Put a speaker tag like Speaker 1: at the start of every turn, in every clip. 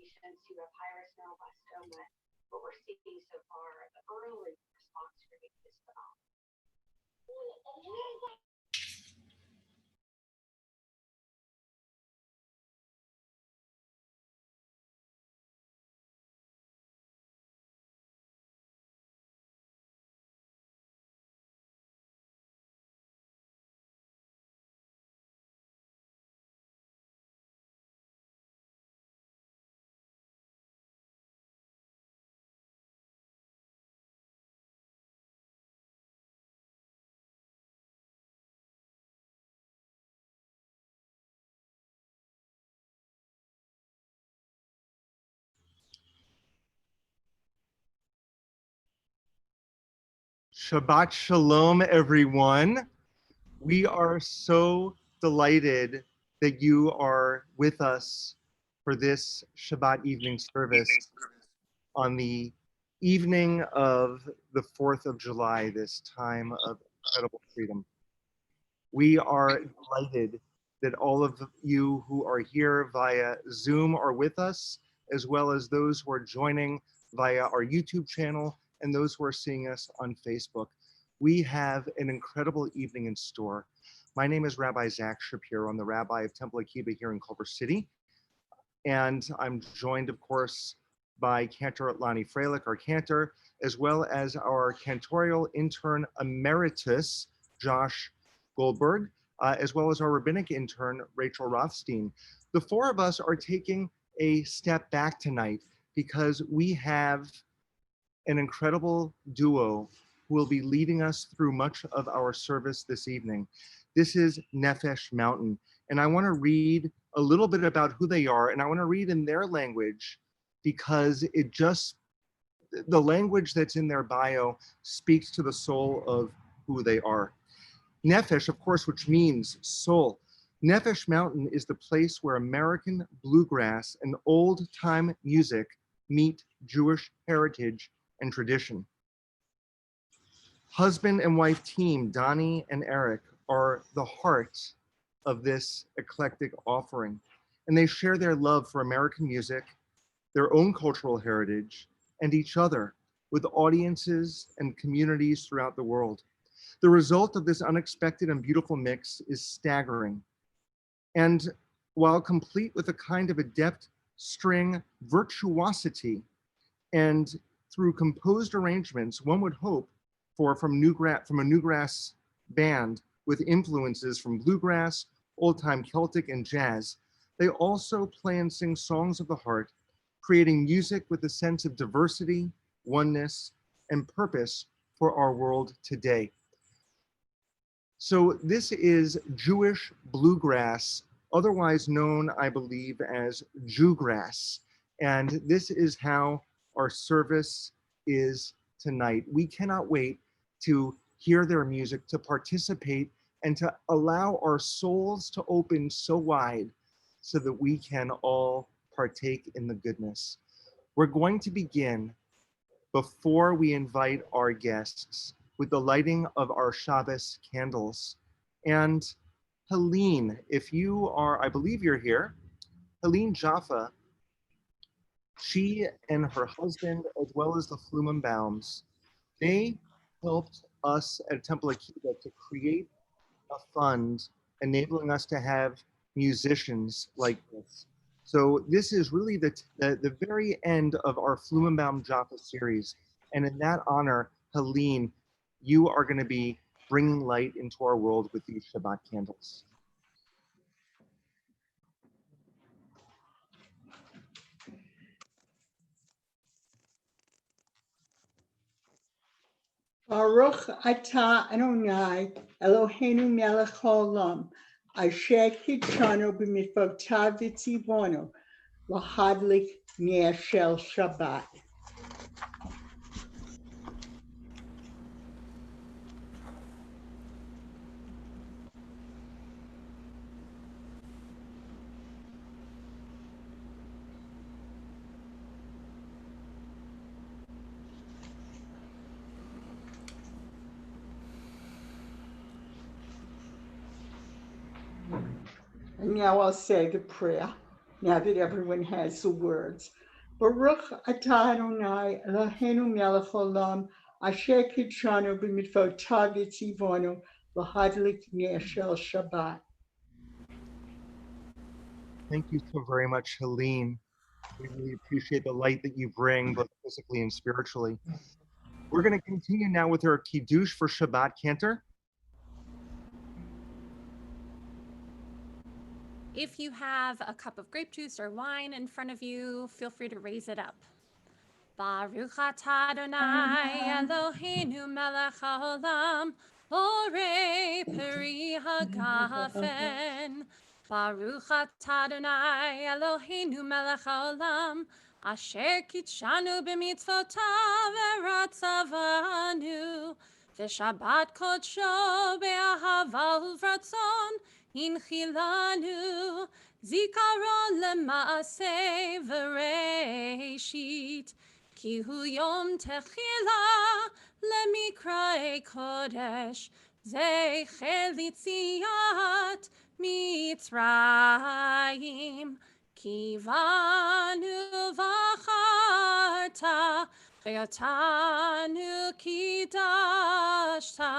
Speaker 1: patients who have high-risk neuroblastoma, what we're seeing so far, the early response rate is phenomenal.
Speaker 2: Shabbat Shalom, everyone. We are so delighted that you are with us for this Shabbat evening service on the evening of the 4th of July, this time of incredible freedom. We are delighted that all of you who are here via Zoom are with us, as well as those who are joining via our YouTube channel and those who are seeing us on Facebook. We have an incredible evening in store. My name is Rabbi Zach Shapiro. I'm the rabbi of Temple Akiba here in Culver City. And I'm joined, of course, by Cantor Lonnie Freilich, our cantor, as well as our cantorial intern emeritus, Josh Goldberg, as well as our rabbinic intern, Rachel Rothstein. The four of us are taking a step back tonight because we have an incredible duo who will be leading us through much of our service this evening. This is Nefesh Mountain, and I want to read a little bit about who they are, and I want to read in their language because the language that's in their bio speaks to the soul of who they are. Nefesh, of course, which means soul. Nefesh Mountain is the place where American bluegrass and old-time music meet Jewish heritage and tradition. Husband and wife team, Donnie and Eric, are the heart of this eclectic offering, and they share their love for American music, their own cultural heritage, and each other with audiences and communities throughout the world. The result of this unexpected and beautiful mix is staggering. And while complete with a kind of adept string virtuosity and through composed arrangements, one would hope from a newgrass band with influences from bluegrass, old-time Celtic, and jazz, they also play and sing songs of the heart, creating music with a sense of diversity, oneness, and purpose for our world today. So this is Jewish bluegrass, otherwise known, I believe, as Jewgrass. And this is how our service is tonight. We cannot wait to hear their music, to participate, and to allow our souls to open so wide so that we can all partake in the goodness. We're going to begin before we invite our guests with the lighting of our Shabbos candles. And Helene, if you are, I believe you're here, Helene Jaffa, she and her husband, as well as the Flumenbaums, they helped us at Temple Akiba to create a fund enabling us to have musicians like this. So this is really the very end of our Flumenbaum Jaffa series. And in that honor, Helene, you are going to be bringing light into our world with these Shabbat candles.
Speaker 3: Baruch atah Adonai Eloheinu melech haolam asher kitshanu b'mitzvotav v'tzivonu lahadlik ner shel Shabbat. And now I'll say the prayer. now that everyone has the words. Baruch atah Adonai Eloheinu melech haolam asher kidshanu b'mitzvotav v'tzivonu l'hadlik ner shel Shabbat.
Speaker 2: Thank you so very much, Helene. We really appreciate the light that you bring, both physically and spiritually. We're going to continue now with our Kiddush for Shabbat. Cantor?
Speaker 4: If you have a cup of grape juice or wine in front of you, feel free to raise it up. Baruch atah Adonai Eloheinu melech haolam borei peri hagafen. Baruch atah Adonai Eloheinu melech haolam asher kitshanu b'mitzvotav v'ratzavanu v'shabbat kodsho be'ahava uvratzon hinchilanu zikaron lema'aseh v'reishit ki hu yom techila lemikra'ei kodesh zecher litziat mitzrayim kivanu v'acharta ve'otanu kidashta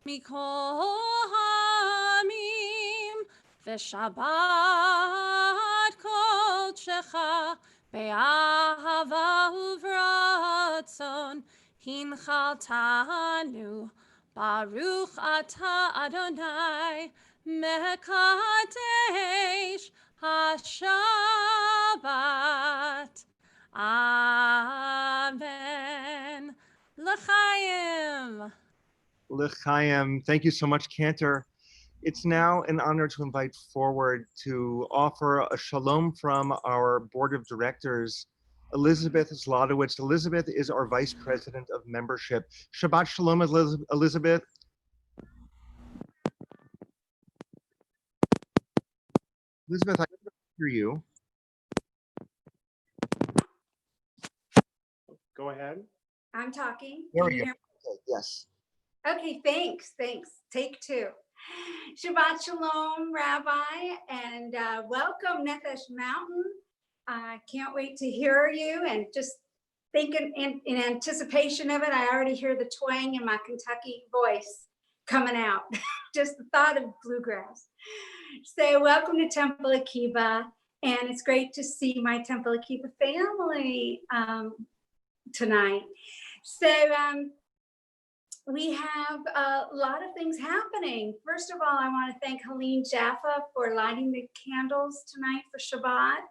Speaker 4: mikol hamim v'shabbat kodshecha be'ahava uvratzon hinchaltanu baruch atah Adonai mekadesh hashabbat. Amen. L'chaim.
Speaker 2: L'chaim. Thank you so much, Cantor. It's now an honor to invite forward to offer a shalom from our board of directors, Elizabeth Zlotowicz. Elizabeth is our vice president of membership. Shabbat shalom, Elizabeth. Elizabeth, I can hear you.
Speaker 5: Go ahead.
Speaker 6: I'm talking.
Speaker 2: There
Speaker 6: Can
Speaker 2: we
Speaker 6: you
Speaker 2: go.
Speaker 6: hear
Speaker 2: Okay, yes.
Speaker 6: me? Okay, thanks. Take two. Shabbat Shalom, Rabbi, and welcome, Nefesh Mountain. I can't wait to hear you, and just thinking in anticipation of it, I already hear the twang in my Kentucky voice coming out. Just the thought of bluegrass. So welcome to Temple Akiba, and it's great to see my Temple Akiba family tonight. So we have a lot of things happening. First of all, I want to thank Helene Jaffa for lighting the candles tonight for Shabbat.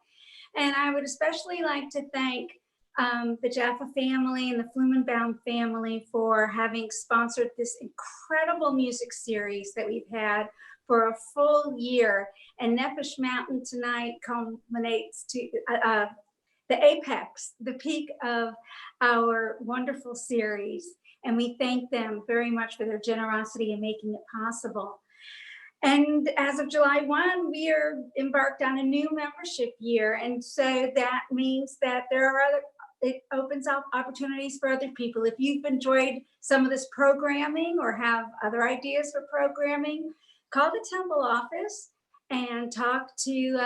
Speaker 6: And I would especially like to thank the Jaffa family and the Flumenbaum family for having sponsored this incredible music series that we've had for a full year. And Nefesh Mountain tonight culminates to the apex, the peak of our wonderful series. And we thank them very much for their generosity in making it possible. And as of July 1, we are embarked on a new membership year. And so that means that it opens up opportunities for other people. If you've enjoyed some of this programming or have other ideas for programming, call the Temple office and talk to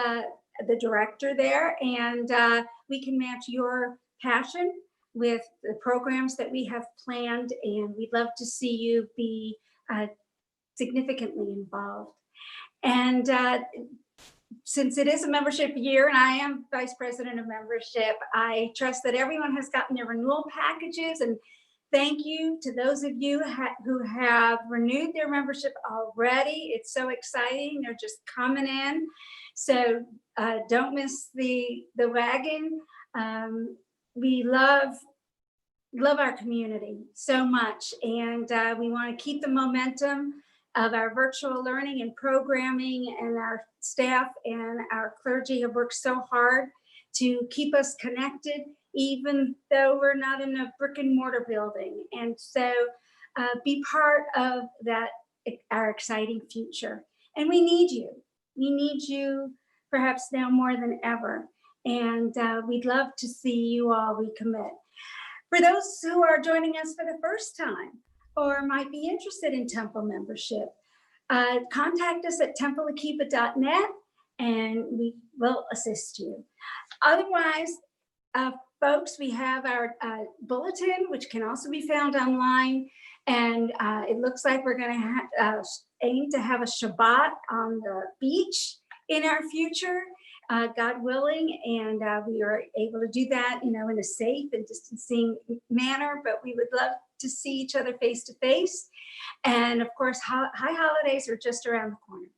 Speaker 6: the director there, and we can match your passion with the programs that we have planned, and we'd love to see you be significantly involved. And since it is a membership year and I am vice president of membership, I trust that everyone has gotten their renewal packages, and thank you to those of you who have renewed their membership already. It's so exciting. They're just coming in. So don't miss the wagon. We love our community so much, and we want to keep the momentum of our virtual learning and programming, and our staff and our clergy have worked so hard to keep us connected, even though we're not in a brick and mortar building. And so be part of that, our exciting future. And we need you. We need you perhaps now more than ever. And we'd love to see you all recommit. For those who are joining us for the first time or might be interested in Temple membership, contact us at templeakiba.net, and we will assist you. Otherwise, folks, we have our bulletin, which can also be found online. And it looks like we're going to aim to have a Shabbat on the beach in our future, God willing. And we are able to do that, in a safe and distancing manner. But we would love to see each other face to face. And of course, high holidays are just around the corner.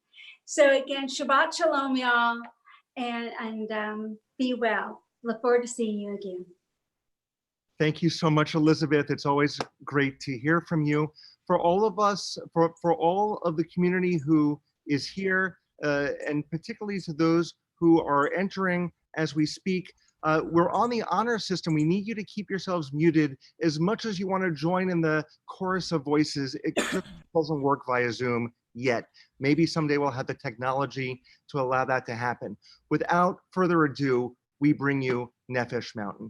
Speaker 6: So again, Shabbat Shalom, y'all, and be well. Look forward to seeing you again.
Speaker 2: Thank you so much, Elizabeth. It's always great to hear from you. For all of us, for all of the community who is here, and particularly to those who are entering as we speak, we're on the honor system. We need you to keep yourselves muted as much as you want to join in the chorus of voices. It just doesn't work via Zoom yet. Maybe someday we'll have the technology to allow that to happen. Without further ado, we bring you Nefesh Mountain.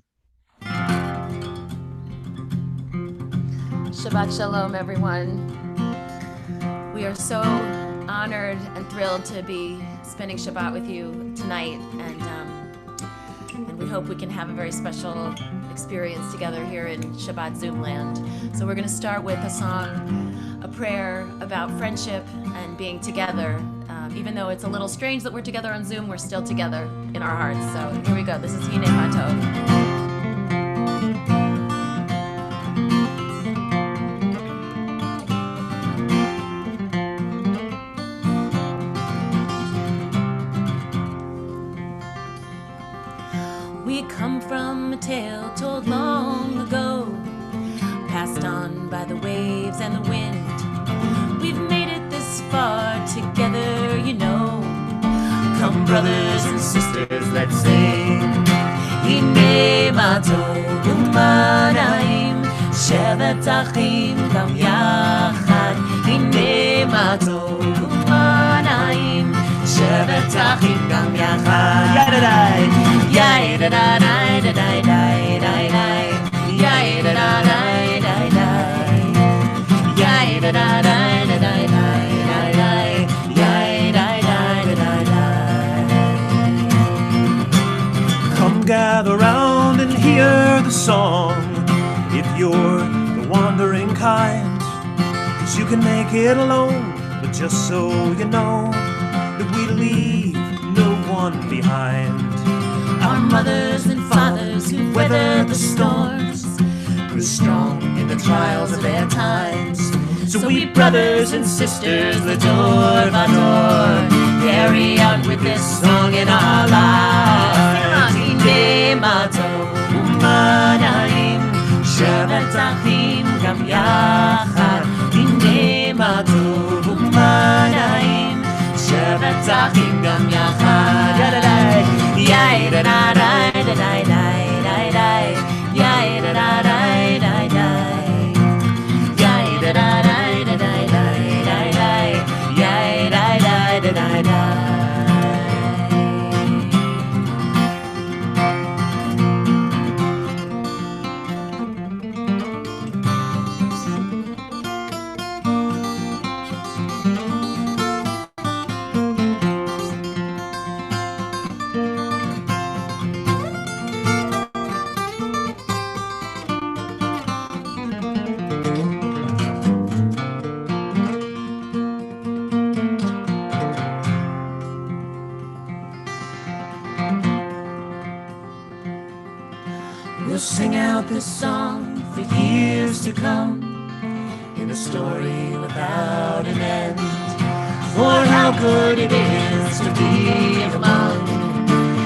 Speaker 5: Shabbat Shalom, everyone. We are so honored and thrilled to be spending Shabbat with you tonight, and we hope we can have a very special experience together here in Shabbat Zoom land. So we're going to start with a song, a prayer about friendship and being together. Even though it's a little strange that we're together on Zoom, we're still together in our hearts. So here we go. This is Hine Matov. We come from a tale told long ago, passed on by the waves and the wind. We've made it this far together, Come, brothers and sisters, let's sing. Hine ma tov u'mana'im, shevet achim gam yachad. Hine ma tov u'mana'im, shevet achim gam yachad. Yadadai, yadadai, yadadai, yadadai, yadadai, yadadai, yadadai.
Speaker 7: Gather round and hear the song, if you're the wandering kind, 'cause you can make it alone, but just so you know that we leave no one behind.
Speaker 5: Our mothers and fathers who weathered the storms grew strong in the trials of their times. So we brothers and sisters, L'dor Vador, carry on with this song in our lives. Hine ma tov u'mana'im, shevet achim gam yachad. Hine ma tov u'mana'im, shevet achim gam yachad. Yadadai, yadadai, yadadai, yadadai, yadadai, yadadai. We'll sing out this song for years to come, in a story without an end, for how good it is to be among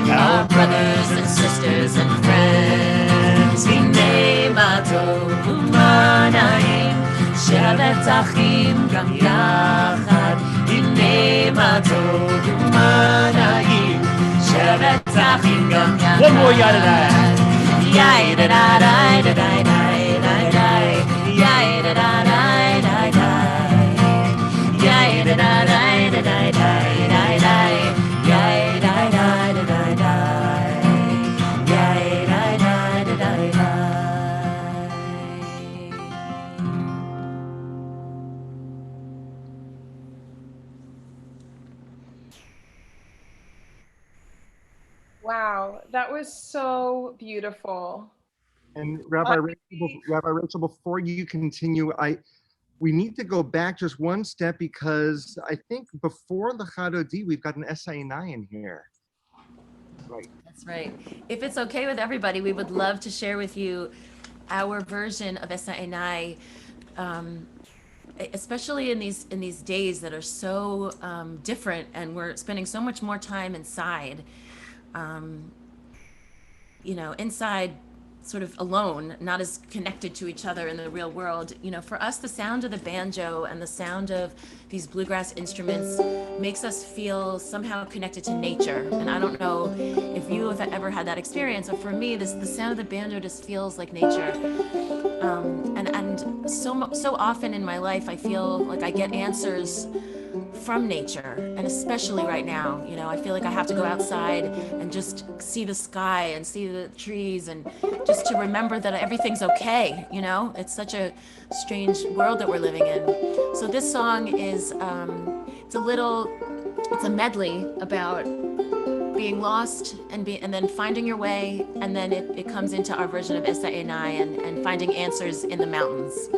Speaker 5: our brothers and sisters and friends. Hine ma tov u'mana'im, shevet achim gam yachad. Hine ma tov u'mana'im, shevet achim gam yachad.
Speaker 7: One more yadadai.
Speaker 5: Yadadai, yadadai, yadadai, yadadai, yadadai, yadadai, yadadai,
Speaker 8: Wow, that was so beautiful.
Speaker 2: And Rabbi Rachel, before you continue, we need to go back just one step because I think before the Chadodi, we've got an SANI in here. Right.
Speaker 5: That's right. If it's okay with everybody, we would love to share with you our version of SANI, especially in these days that are so different, and we're spending so much more time inside. Inside, sort of alone, not as connected to each other in the real world. For us, the sound of the banjo and the sound of these bluegrass instruments makes us feel somehow connected to nature. And I don't know if you have ever had that experience, but for me, the sound of the banjo just feels like nature. And so often in my life, I feel like I get answers from nature, and especially right now, I feel like I have to go outside and just see the sky and see the trees, and just to remember that everything's okay. It's such a strange world that we're living in. So this song is it's a medley about being lost and then finding your way, and then it comes into our version of SANI and finding answers in the mountains.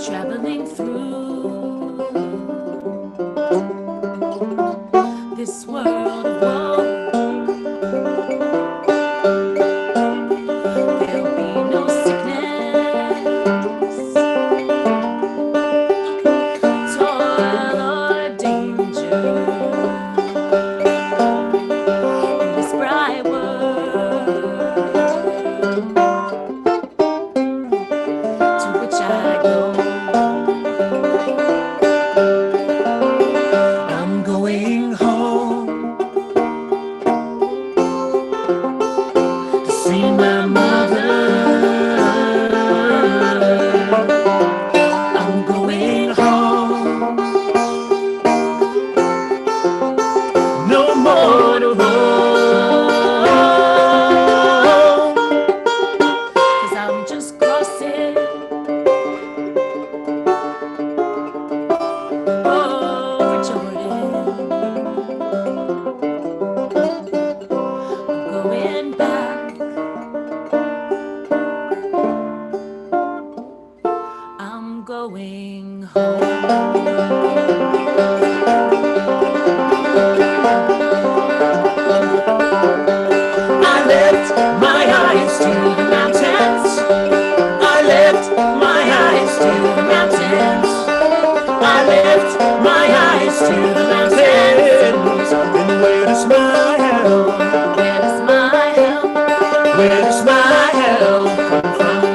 Speaker 5: Traveling through this world of woe, there'll be no sickness, toil or danger in this bright world to which I go. Where does my help come from?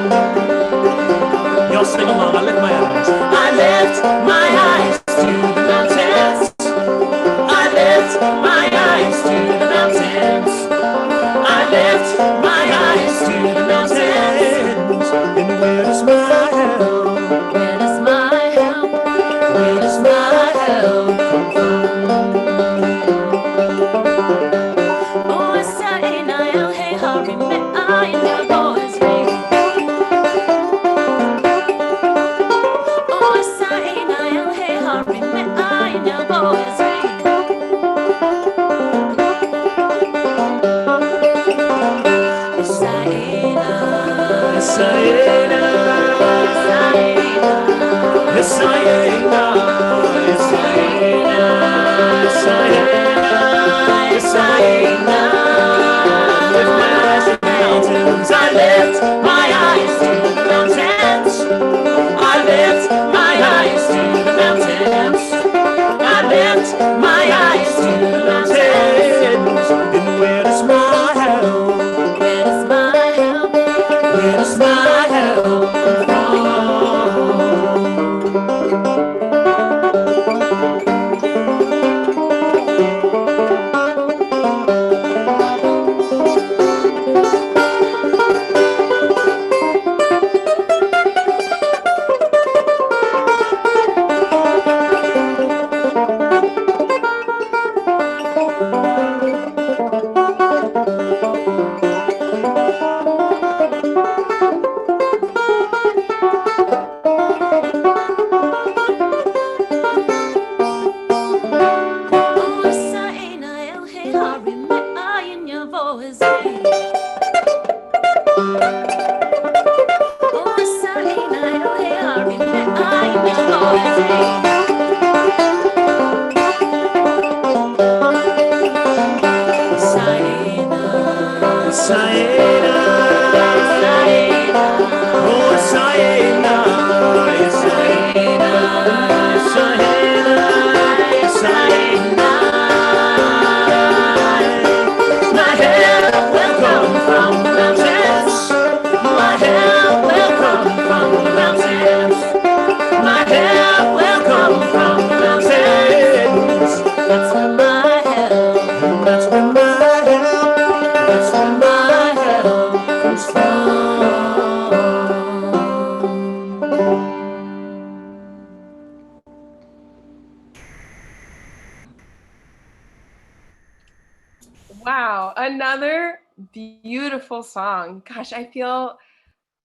Speaker 8: Wow, another beautiful song. Gosh, I feel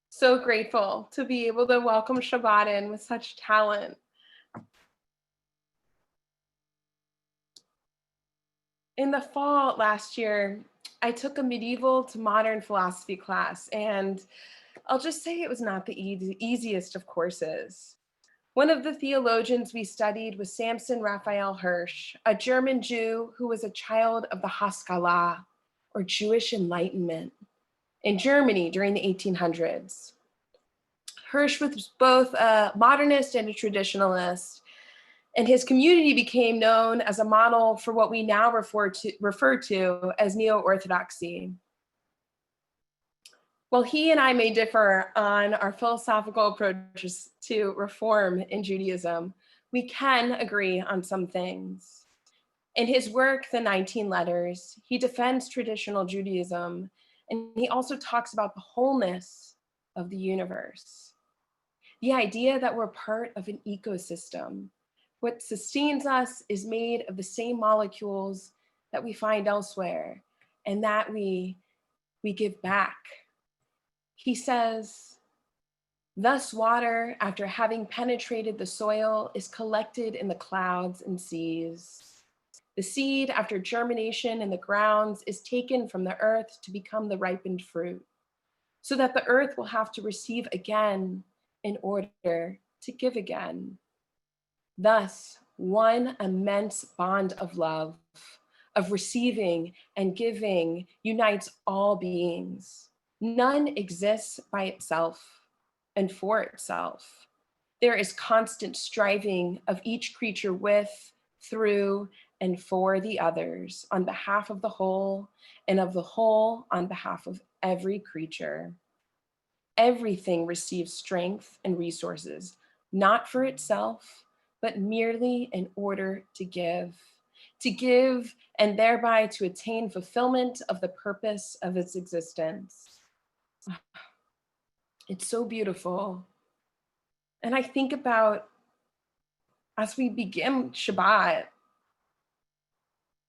Speaker 8: so grateful to be able to welcome Shabbat in with such talent. In the fall last year, I took a medieval to modern philosophy class, and I'll just say it was not the easiest of courses. One of the theologians we studied was Samson Raphael Hirsch, a German Jew who was a child of the Haskalah, or Jewish Enlightenment, in Germany during the 1800s. Hirsch was both a modernist and a traditionalist, and his community became known as a model for what we now refer to as neo-Orthodoxy. While he and I may differ on our philosophical approaches to reform in Judaism, we can agree on some things. In his work, The 19 Letters, he defends traditional Judaism, and he also talks about the wholeness of the universe. The idea that we're part of an ecosystem. What sustains us is made of the same molecules that we find elsewhere, and that we give back. He says, thus water, after having penetrated the soil, is collected in the clouds and seas. The seed, after germination in the grounds, is taken from the earth to become the ripened fruit, so that the earth will have to receive again in order to give again. Thus, one immense bond of love, of receiving and giving, unites all beings. None exists by itself and for itself. There is constant striving of each creature with, through, and for the others, on behalf of the whole, and of the whole on behalf of every creature. Everything receives strength and resources, not for itself, but merely in order to give and thereby to attain fulfillment of the purpose of its existence. It's so beautiful. And I think about, as we begin Shabbat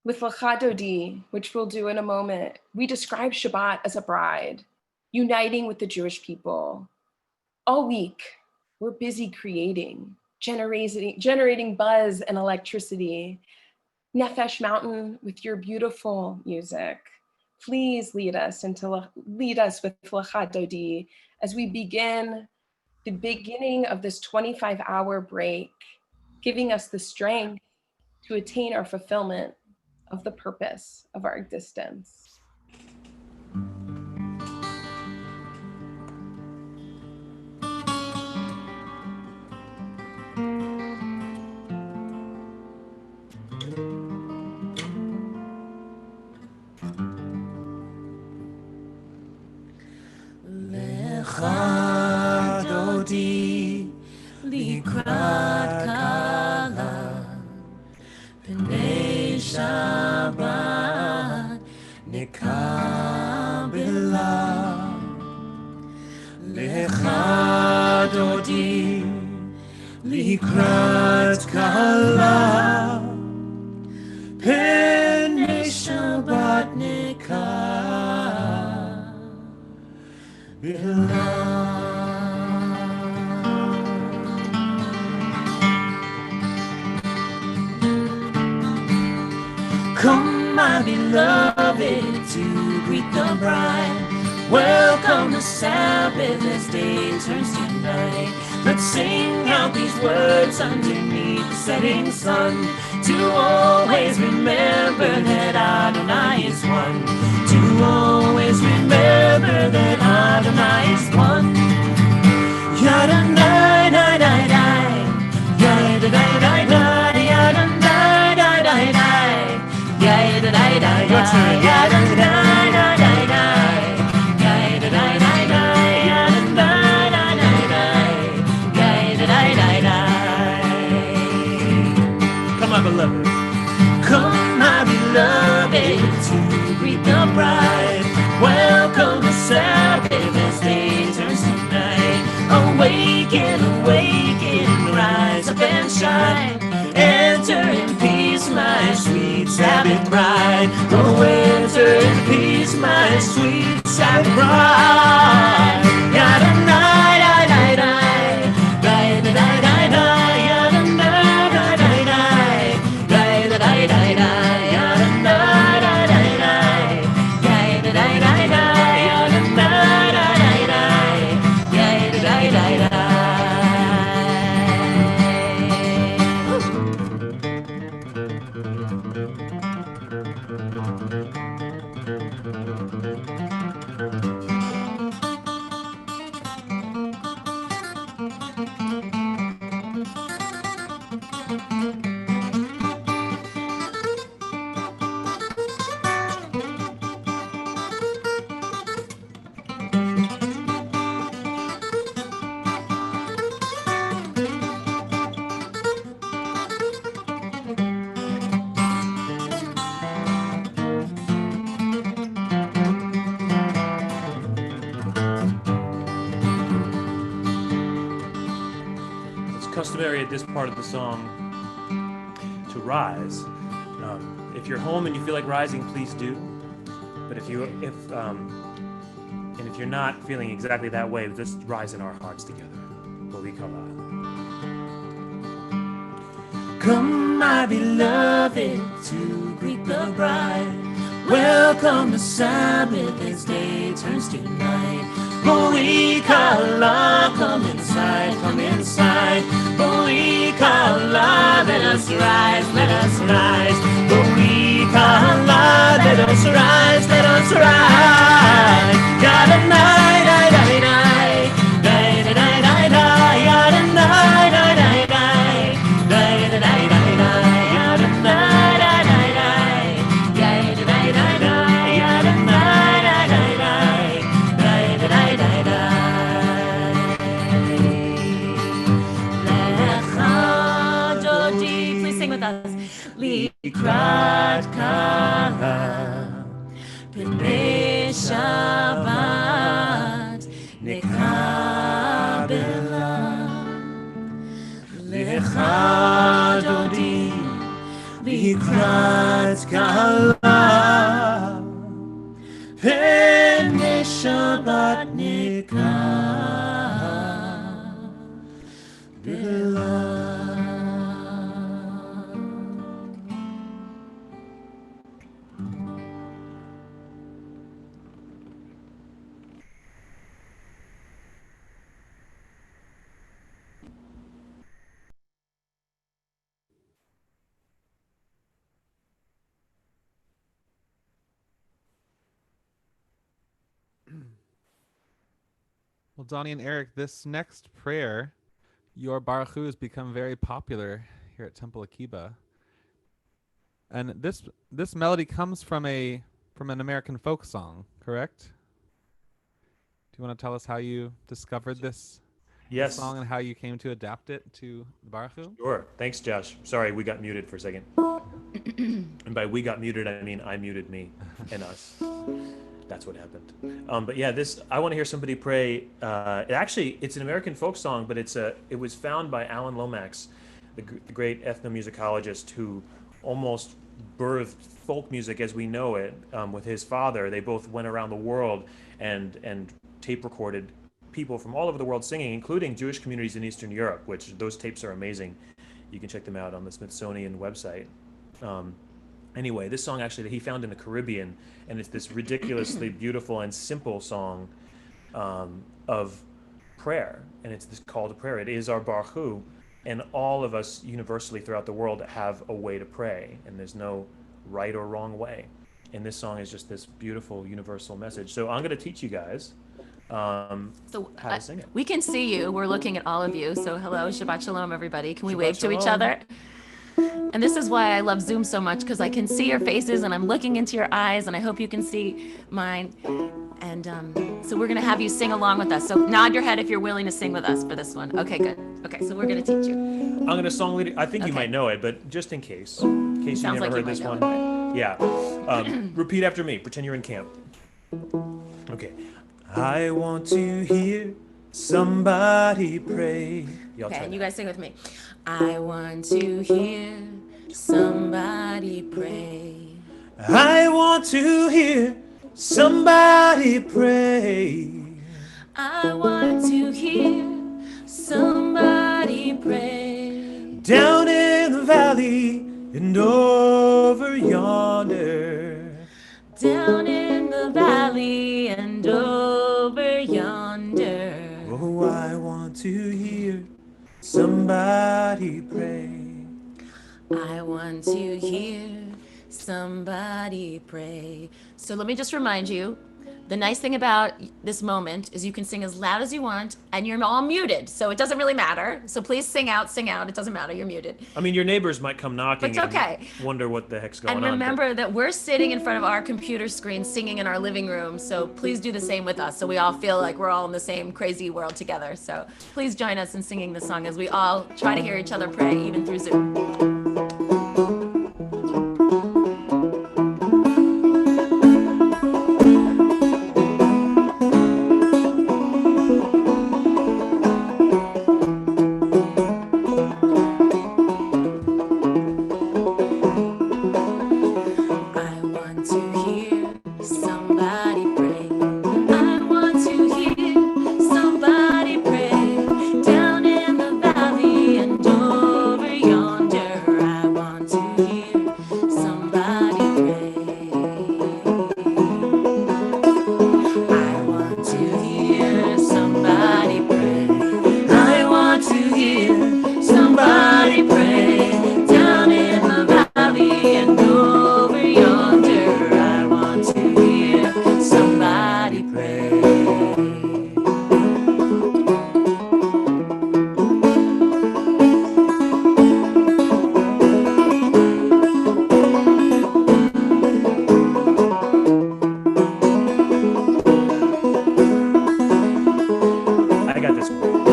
Speaker 8: with Lecha Dodi, which we'll do in a moment, we describe Shabbat as a bride, uniting with the Jewish people. All week, we're busy creating, generating buzz and electricity. Nefesh Mountain, with your beautiful music, please lead us with Lecha Dodi as we begin the beginning of this 25-hour break, giving us the strength to attain our fulfillment of the purpose of our existence.
Speaker 5: Lecha Dodi likrat kala P'nei Shabbat nekabela Lecha Dodi likrat kala P'nei Shabbat nekabela. Come, my beloved, to greet the bride. Welcome the Sabbath as day turns to night. Let's sing out the these words underneath the setting sun, to always remember that Adonai is one, to always remember that Adonai is one. Yadonai, dai, dai, dai. Yadonai, dai, dai. Yadonai, dai, dai, dai. Yadonai, dai, dai. Yadonai, dai, dai, dai. Yadonai, dai, dai. Yadonai, dai, dai, dai. Yadonai, dai, dai. Come on, beloved. Come, my beloved, to greet the bride. Welcome the Sabbath as day turns to night. Awaken, awaken, rise up and shine. Enter in peace, my sweet Sabbath bride. Oh, enter in peace, my sweet Sabbath bride. Yadonai, dai, dai, dai. Dai, dai, dai, dai, dai. Yadonai, dai, dai, dai. Dai, dai, dai, dai, dai. Yadonai, dai, dai, dai. Dai, dai, dai, dai, dai. Yadonai, dai, dai, dai. Dai, dai, dai, dai.
Speaker 7: It's customary at this part of the song to rise. If you're home and you feel like rising, please do. But if you're not feeling exactly that way, just rise in our hearts together. Bovikala.
Speaker 5: Come, my beloved, to greet the bride. Welcome the Sabbath as day turns to night. Boikala, come inside, come inside. Boikala, let us rise, let us rise. Boikala, let us rise, let us rise. Yadonai, dai, dai, dai. Dai, dai, dai, dai, dai. Yadonai, dai, dai, dai. Dai, dai, dai, dai, dai. Yadonai, dai, dai, dai. Dai, dai, dai, dai, dai. Yadonai, dai, dai, dai. Dai, dai, dai, dai, dai. Lecha dodi.
Speaker 4: Please sing with us.
Speaker 5: Likrat kala b'nei Shabbat nekabela. Lecha dodi likrat kala b'nei Shabbat nekabela.
Speaker 9: Well, Donnie and Eric, this next prayer, your Baruch Hu, has become very popular here at Temple Akiba. And this melody comes from an American folk song, correct? Do you want to tell us how you discovered this
Speaker 7: Yes.
Speaker 9: song and how you came to adapt it to the Baruch Hu?
Speaker 7: Sure. Thanks, Josh. Sorry, we got muted for a second. And by we got muted, I mean I muted me and us. That's what happened. But yeah, I want to hear somebody pray. It's an American folk song, but it was found by Alan Lomax, the great ethnomusicologist who almost birthed folk music as we know it with his father. They both went around the world and tape recorded people from all over the world singing, including Jewish communities in Eastern Europe, which those tapes are amazing. You can check them out on the Smithsonian website. Anyway, this song actually that he found in the Caribbean, and it's this ridiculously beautiful and simple song of prayer, and it's this call to prayer. It is our Baruch Hu, And all of us universally throughout the world have a way to pray, and there's no right or wrong way. And this song is just this beautiful universal message. So I'm going to teach you guys how to sing it.
Speaker 5: We can see you. We're looking at all of you. So hello, Shabbat Shalom, everybody. Can we
Speaker 7: Shabbat
Speaker 5: wave to each
Speaker 7: Shalom.
Speaker 5: other? And this is why I love Zoom so much, because I can see your faces and I'm looking into your eyes, and I hope you can see mine. And so we're going to have you sing along with us. So nod your head if you're willing to sing with us for this one. Okay, good. Okay, so we're going to teach you.
Speaker 7: I'm going to song lead it. I think you
Speaker 5: Okay.
Speaker 7: might know it, but just in case you
Speaker 5: Sounds
Speaker 7: never
Speaker 5: like you
Speaker 7: heard
Speaker 5: might
Speaker 7: this
Speaker 5: know
Speaker 7: one.
Speaker 5: it,
Speaker 7: Yeah. Repeat after me. Pretend you're in camp. Okay. I want to hear somebody pray. Y'all
Speaker 5: Okay,
Speaker 7: try
Speaker 5: and you
Speaker 7: that.
Speaker 5: guys sing with me. I want to hear somebody pray.
Speaker 7: I want to hear somebody pray.
Speaker 5: I want to hear somebody pray.
Speaker 7: Down in the valley and over yonder.
Speaker 5: Down in the valley and over yonder.
Speaker 7: Oh, I want to hear somebody pray.
Speaker 5: I want to hear somebody pray. So let me just remind you, the nice thing about this moment is you can sing as loud as you want, and you're all muted, so it doesn't really matter. So please sing out, it doesn't matter, you're muted.
Speaker 7: I mean, your neighbors might come knocking
Speaker 5: It's okay.
Speaker 7: and wonder what the heck's going
Speaker 5: And
Speaker 7: on.
Speaker 5: remember that we're sitting in front of our computer screen singing in our living room, so please do the same with us, so we all feel like we're all in the same crazy world together. So please join us in singing this song as we all try to hear each other pray, even through Zoom. I want to hear somebody pray. I want to hear somebody pray. Down in the valley and over yonder. I want to hear somebody pray. I want to hear somebody pray. I want to hear somebody pray. Down in the valley and over yonder. I want to hear somebody pray.
Speaker 7: I got this one.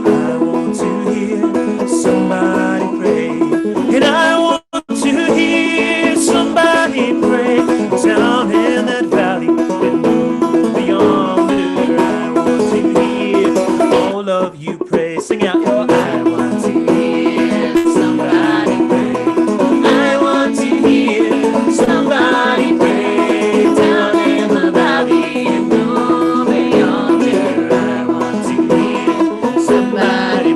Speaker 7: I want to hear somebody pray. And I want to hear somebody pray. Down in that valley and over yonder. I want to hear all of you pray. Sing out. I want to hear
Speaker 5: Somebody pray. I want to hear somebody pray. Down in the valley and over yonder. I want to hear somebody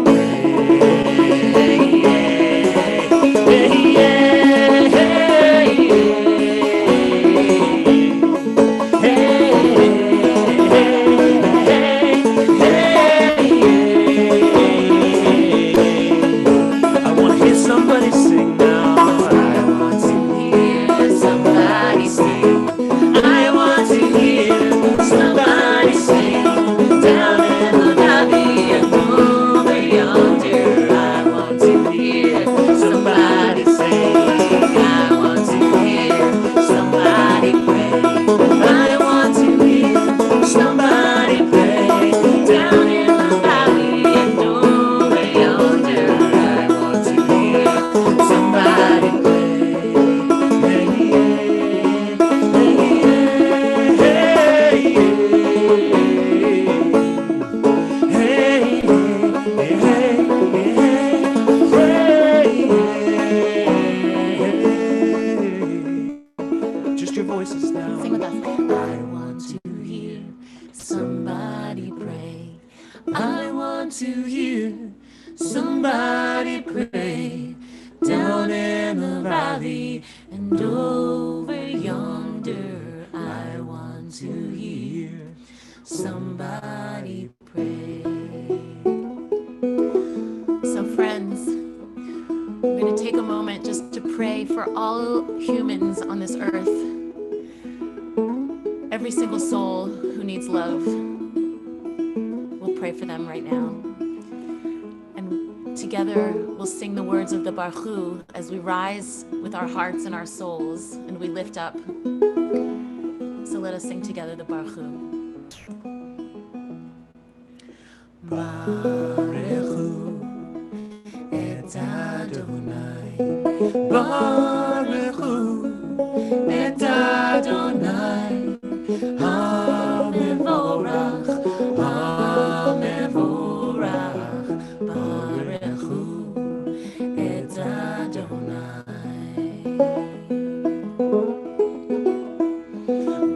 Speaker 7: I want to hear somebody sing now.
Speaker 5: I want to hear somebody sing. I want to hear somebody sing. Down in the valley and over yonder. I want to hear somebody sing. I want to hear somebody pray. I want to hear somebody pray. Down in the valley and over yonder. I want to hear somebody
Speaker 7: Just your voices now.
Speaker 5: Sing with us. I want to hear somebody pray. I want to hear somebody pray. Down in the valley and over yonder. I want to hear somebody pray. So friends, for all humans on this earth, every single soul who needs love. We'll pray for them right now. And together we'll sing the words of the Baruch Hu as we rise with our hearts and our souls and we lift up. So let us sing together the Baruch Hu.
Speaker 7: Baruch Hu et Adonai, Baruch Hu et Adonai, HaMevorach, HaMevorach, Baruch Hu et Adonai.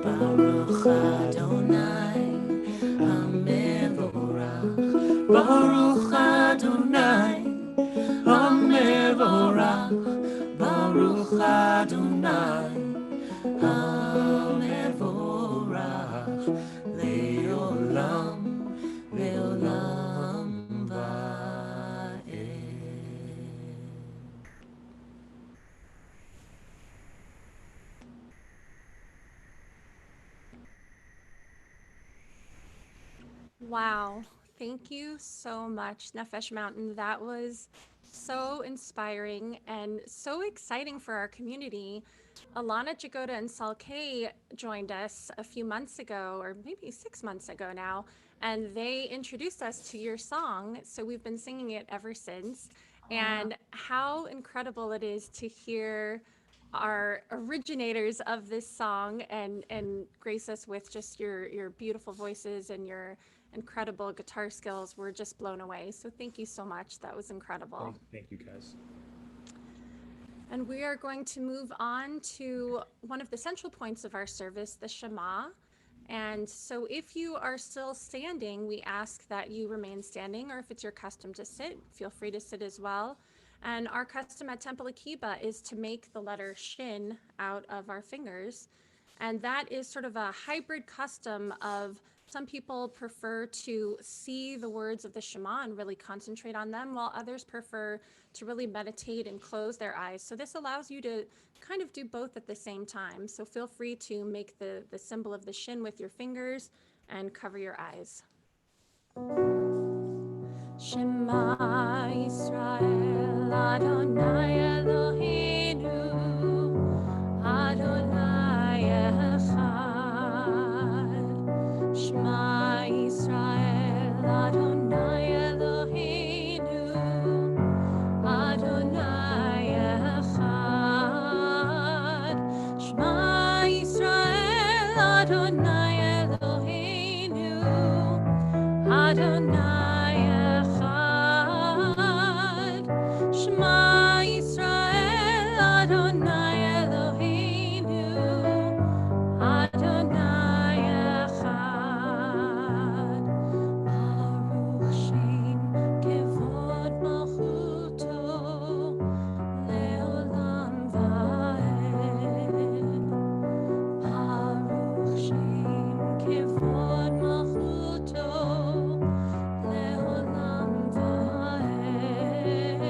Speaker 7: Baruch Adonai, HaMevorach, Baruch Adonai, HaMevorach, Baruch Adonai, HaMevorach, Le'olam, Le'olam Va'ed.
Speaker 4: Wow. Thank you so much, Nefesh Mountain. That was so inspiring and so exciting for our community. Alana Jagoda and Salke joined us a few months ago, or maybe 6 months ago now, and they introduced us to your song. So we've been singing it ever since. And how incredible it is to hear our originators of this song and grace us with just your beautiful voices and your incredible guitar skills. We're just blown away. So thank you so much. That was incredible.
Speaker 7: Thank you, guys.
Speaker 4: And we are going to move on to one of the central points of our service, the Shema. And so if you are still standing, we ask that you remain standing, or if it's your custom to sit, feel free to sit as well. And our custom at Temple Akiba is to make the letter Shin out of our fingers. And that is sort of a hybrid custom of some people prefer to see the words of the Shema and really concentrate on them, while others prefer to really meditate and close their eyes. So this allows you to kind of do both at the same time. So feel free to make the symbol of the Shin with your fingers and cover your eyes. Shema Yisrael Adonai Eloheinu Adonai Echad. Shema Yisrael Adonai Eloheinu Adonai Echad. Shema Yisrael Adonai Eloheinu Adonai Echad. Shema Yisrael Adonai Eloheinu Adonai Echad. Baruch Shem Kevod Malchuto Leolam Va'ed. Baruch Shem Kevod Malchuto Leolam Va'ed.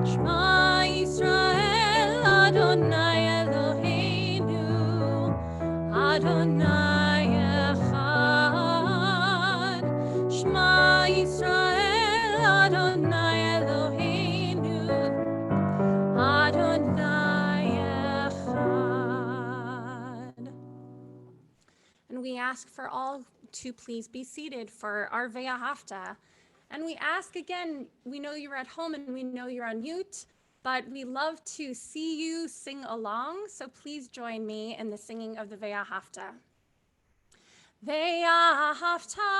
Speaker 4: Shema Yisrael Adonai Eloheinu Adonai Echad. Shema Yisrael Adonai Eloheinu Adonai Echad. And we ask for all to please be seated for our Ve'ahavta. And we ask again, we know you're at home and we know you're on mute, but we love to see you sing along. So please join me in the singing of the Ve'ahavta. Ve'ahavta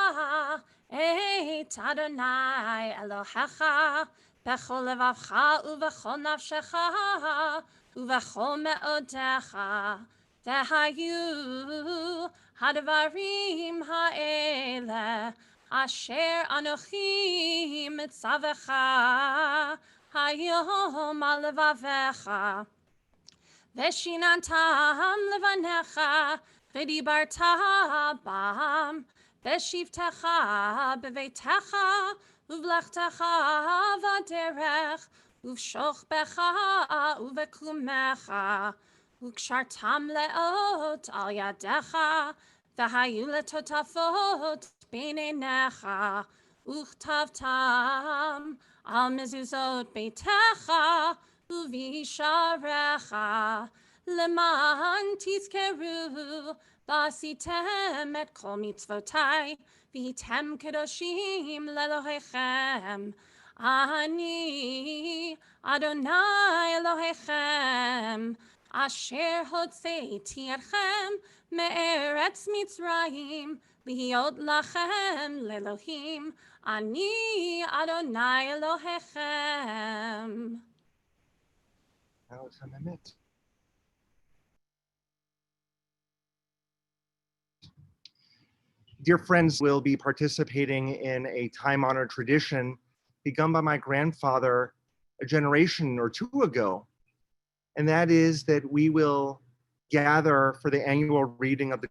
Speaker 4: et Adonai Elohecha bechol levavcha uvechol nafshecha uvechol me'odecha v'hayu hadvarim ha'ele asher anochi mitzavecha hayom al levavecha veshinantam levanecha v'dibarta bam v'shivtecha b'veitecha uvlechtecha v'derech ובשוכבך ובקומך, וקשרתם לאות על ידיך, והיו לטוטפות בין עיניך, וכתבתם על מזוזות ביתך ובישעריך, למען תזכרו ועשיתם את כל מצוותיי, והייתם קדושים לאלוהיכם. אני אדוני אלוהיכם, אשר הוצאתי אתכם מארץ מצרים, להיות לכם לאלוהים. אני אדוני אלוהיכם.
Speaker 2: Dear friends, will be participating in a time-honored tradition begun by my grandfather a generation or two ago. And that is that we will gather for the annual reading of the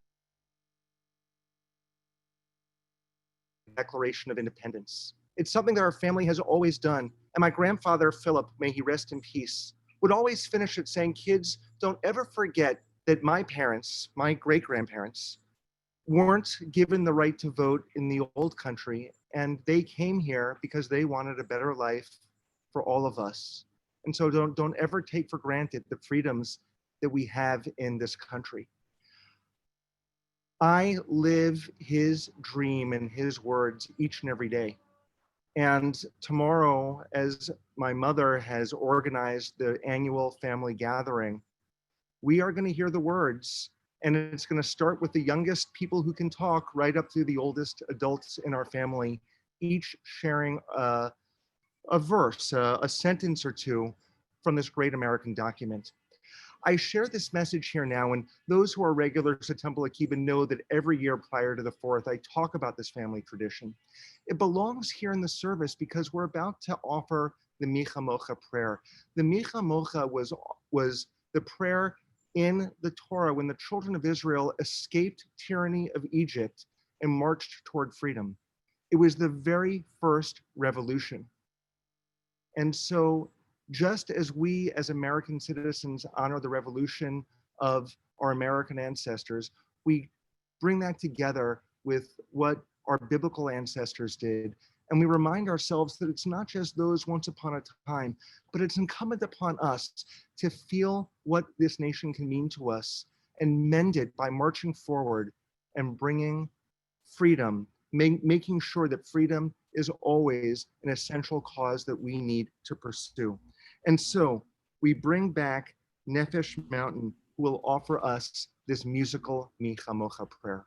Speaker 2: Declaration of Independence. It's something that our family has always done. And my grandfather, Philip, may he rest in peace, would always finish it saying, kids, don't ever forget that my parents, my great-grandparents, weren't given the right to vote in the old country, and they came here because they wanted a better life for all of us. And so don't ever take for granted the freedoms that we have in this country. I live his dream and his words each and every day. And tomorrow, as my mother has organized the annual family gathering, we are going to hear the words. And it's going to start with the youngest people who can talk right up through the oldest adults in our family, each sharing a verse, a sentence or two from this great American document. I share this message here now, and those who are regulars at Temple Akiba know that every year prior to the 4th, I talk about this family tradition. It belongs here in the service because we're about to offer the Micha Mocha prayer. The Micha Mocha was the prayer in the Torah when the children of Israel escaped tyranny of Egypt and marched toward freedom. It was the very first revolution. And so just as we as American citizens honor the revolution of our American ancestors, we bring that together with what our biblical ancestors did. And we remind ourselves that it's not just those once upon a time, but it's incumbent upon us to feel what this nation can mean to us and mend it by marching forward and bringing freedom, making sure that freedom is always an essential cause that we need to pursue. And so we bring back Nefesh Mountain, who will offer us this musical Micha Mocha prayer.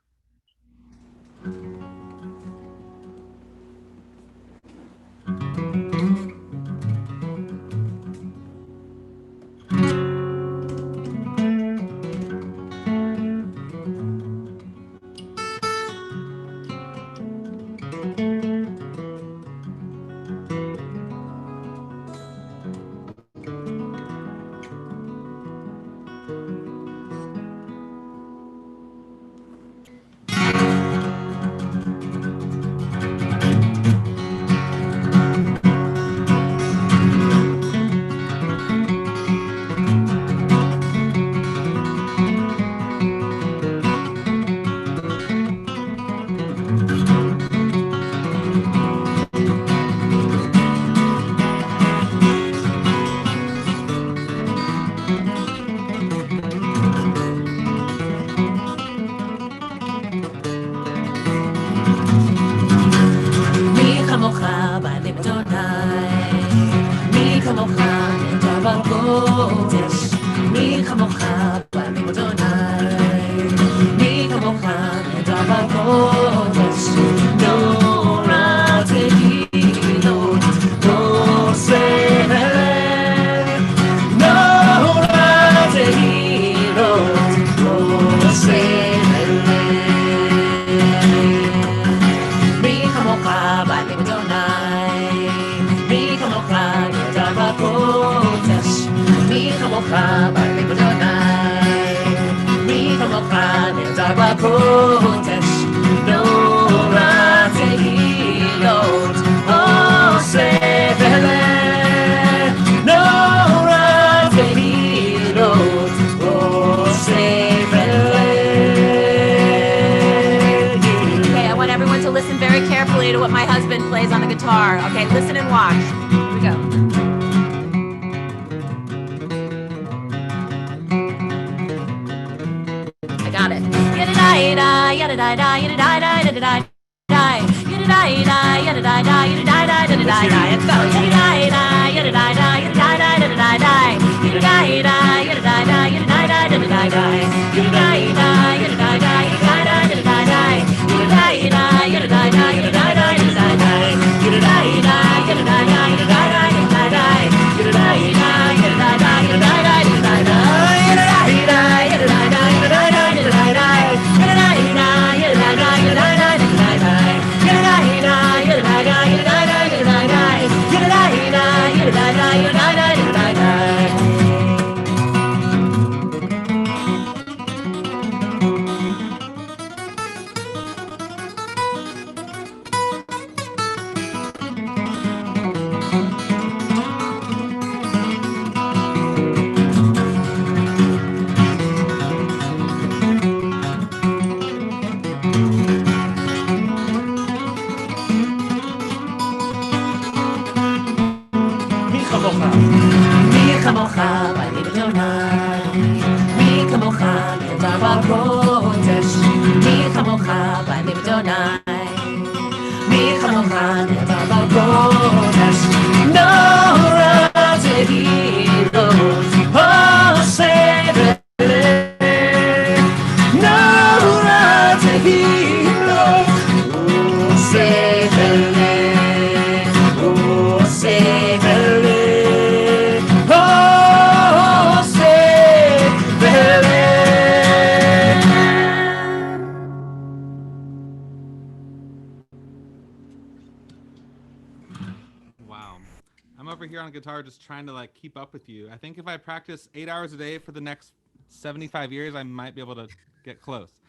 Speaker 10: Okay, listen and watch. Here we go. I got it. Yada-da-da, yada-da-da, yada-da-da, yada-da-da. Yada-da-da, yada-da-da, yada-da-da, yada-da-da. Let's go. Yada-da-da, yada-da-da, yada-da-da, yada-da-da. Yada-da-da, yada-da-da, yada-da-da, yada-da-da. Yada-da-da, yada-da-da, yada-da-da, yada-da-da. Yada-da-da, yada-da-da, yada-da-da, yada-da-da. Yada-da-da, yada-da-da, yada-da-da, yada-da-da. Yada-da-da, yada-da-da, yada-da-da, yada-da-da. Yada-da-da, yada-da-da, yada-da-da, yada-da-da. מי כמוך בני בדוני, מי כמוך ידע בקודש, מי כמוך בני בדוני, מי כמוך ידע בקודש, נורא תהילות עושה ולב, נורא תהילות עושה ולב, עושה ולב.
Speaker 9: Wow. I'm over here on guitar just trying to like keep up with you. I think if I practice 8 hours a day for the next 75 years, I might be able to get close.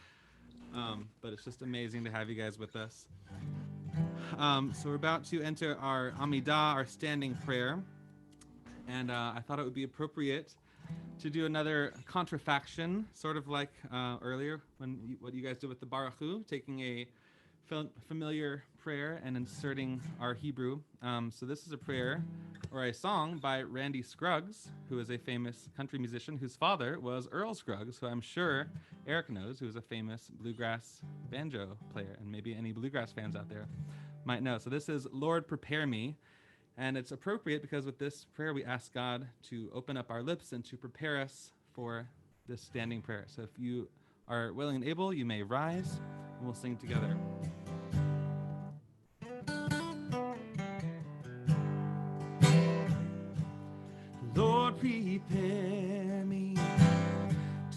Speaker 9: But it's just amazing to have you guys with us. So we're about to enter our Amidah, our standing prayer. And I thought it would be appropriate to do another contrafaction, sort of like earlier when what you guys did with the Baruch Hu, taking a familiar prayer and inserting our Hebrew. So this is a prayer or a song by Randy Scruggs, who is a famous country musician whose father was Earl Scruggs, who I'm sure Eric knows, who is a famous bluegrass banjo player, and maybe any bluegrass fans out there might know. So this is Lord Prepare Me, and it's appropriate because with this prayer we ask God to open up our lips and to prepare us for this standing prayer. So if you are willing and able, you may rise and we'll sing together. Lord, prepare me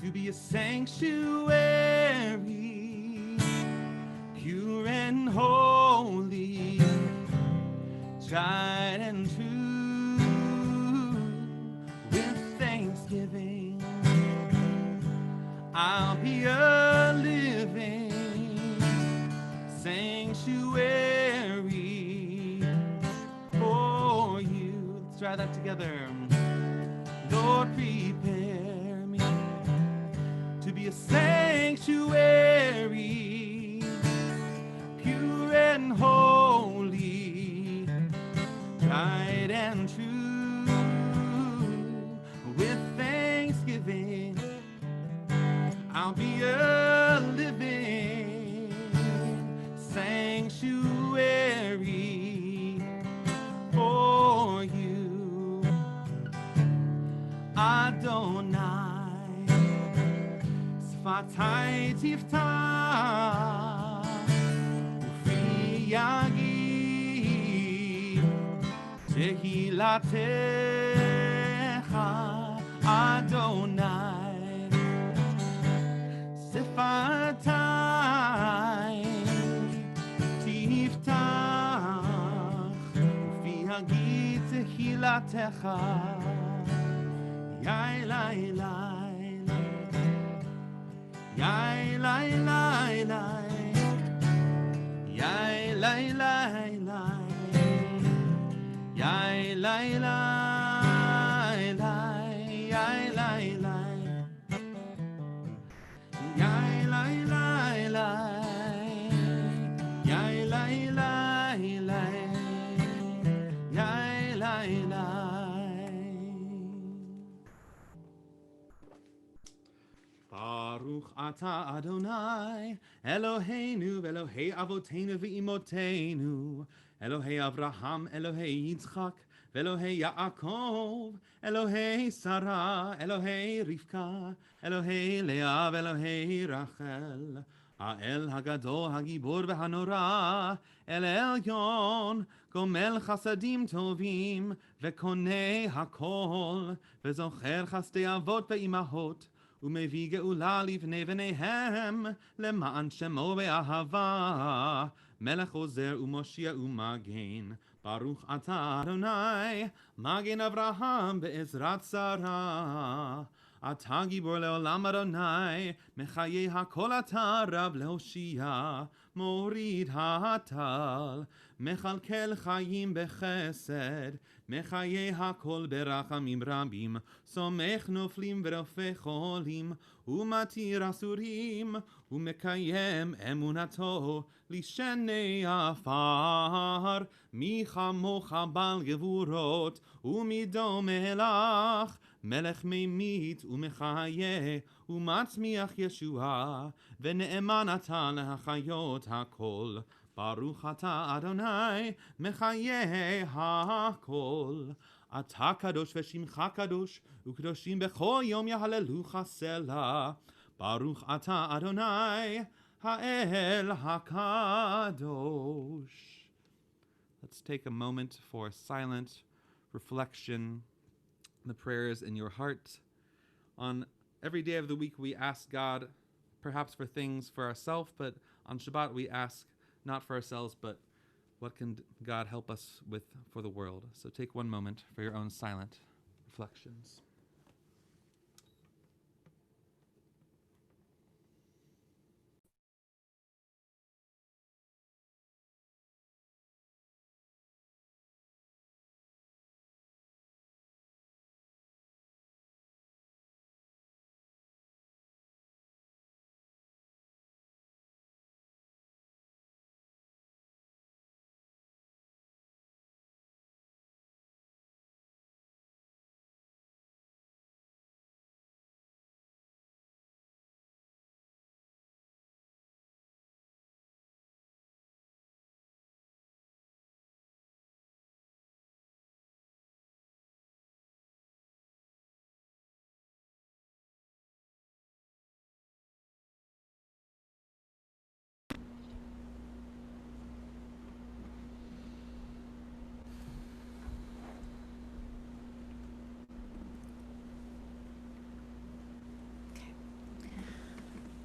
Speaker 9: to be a sanctuary, pure and holy, tried and true, with thanksgiving. I'll be a living sanctuary for you. Let's try that together. Lord, prepare me to be a sanctuary, pure and holy, tried and true, with thanksgiving. I'll be a living sanctuary for you. Adonai, Sfatai tiftach, Ufi yagid, Tehilatecha, Adonai, Sfatai tiftach, Ufi yagid, Tehilatecha. Yai lai lai, yai lai lai lai, yai lai lai lai, yai lai lai lai, yai lai lai, yai lai lai lai, yai lai lai lai, ata Adonai, Eloheinu, Elohei Avotenu ve'imotenu, Elohei Avraham, Elohei Yitzchak, Elohei Yaakov, Elohei Sarah, Elohei Rivka, Elohei Leah, Elohei Rachel, האל הגדול, הגיבור והנורא, אל עליון, גומל חסדים טובים, וקונה הכל, וזוכר חסדי אבות ואימהות, ומביא גאולה לבני בניהם, למען שמו באהבה, מלך עוזר ומושיע ומגן, ברוך אתה אדוני, מגן אברהם בעזרת שרה. אתה גיבור לעולם אדוני, מחיי הכל אתה רב להושיע, מוריד הטל, מכלכל חיים בחסד, מחיי הכל ברחמים רבים, סומך נופלים ורופא חולים, ומתיר אסורים, ומקיים אמונתו לשני עפר, מי כמוך בעל גבורות, ומדומה לך, מלך ממית ומחיה, ומצמיח ישועה, ונאמן אתה להחיות הכל. ברוך אתה אדוני, מחיה הכל. אתה קדוש ושמך קדוש, וקדושים בכל יום יהללוך סלה. ברוך אתה אדוני, האל הקדוש. Let's take a moment for silent reflection. The prayers in your heart. On every day of the week, we ask God, perhaps for things for ourselves, but on Shabbat, we ask not for ourselves, but what can God help us with for the world. So take one moment for your own silent reflections.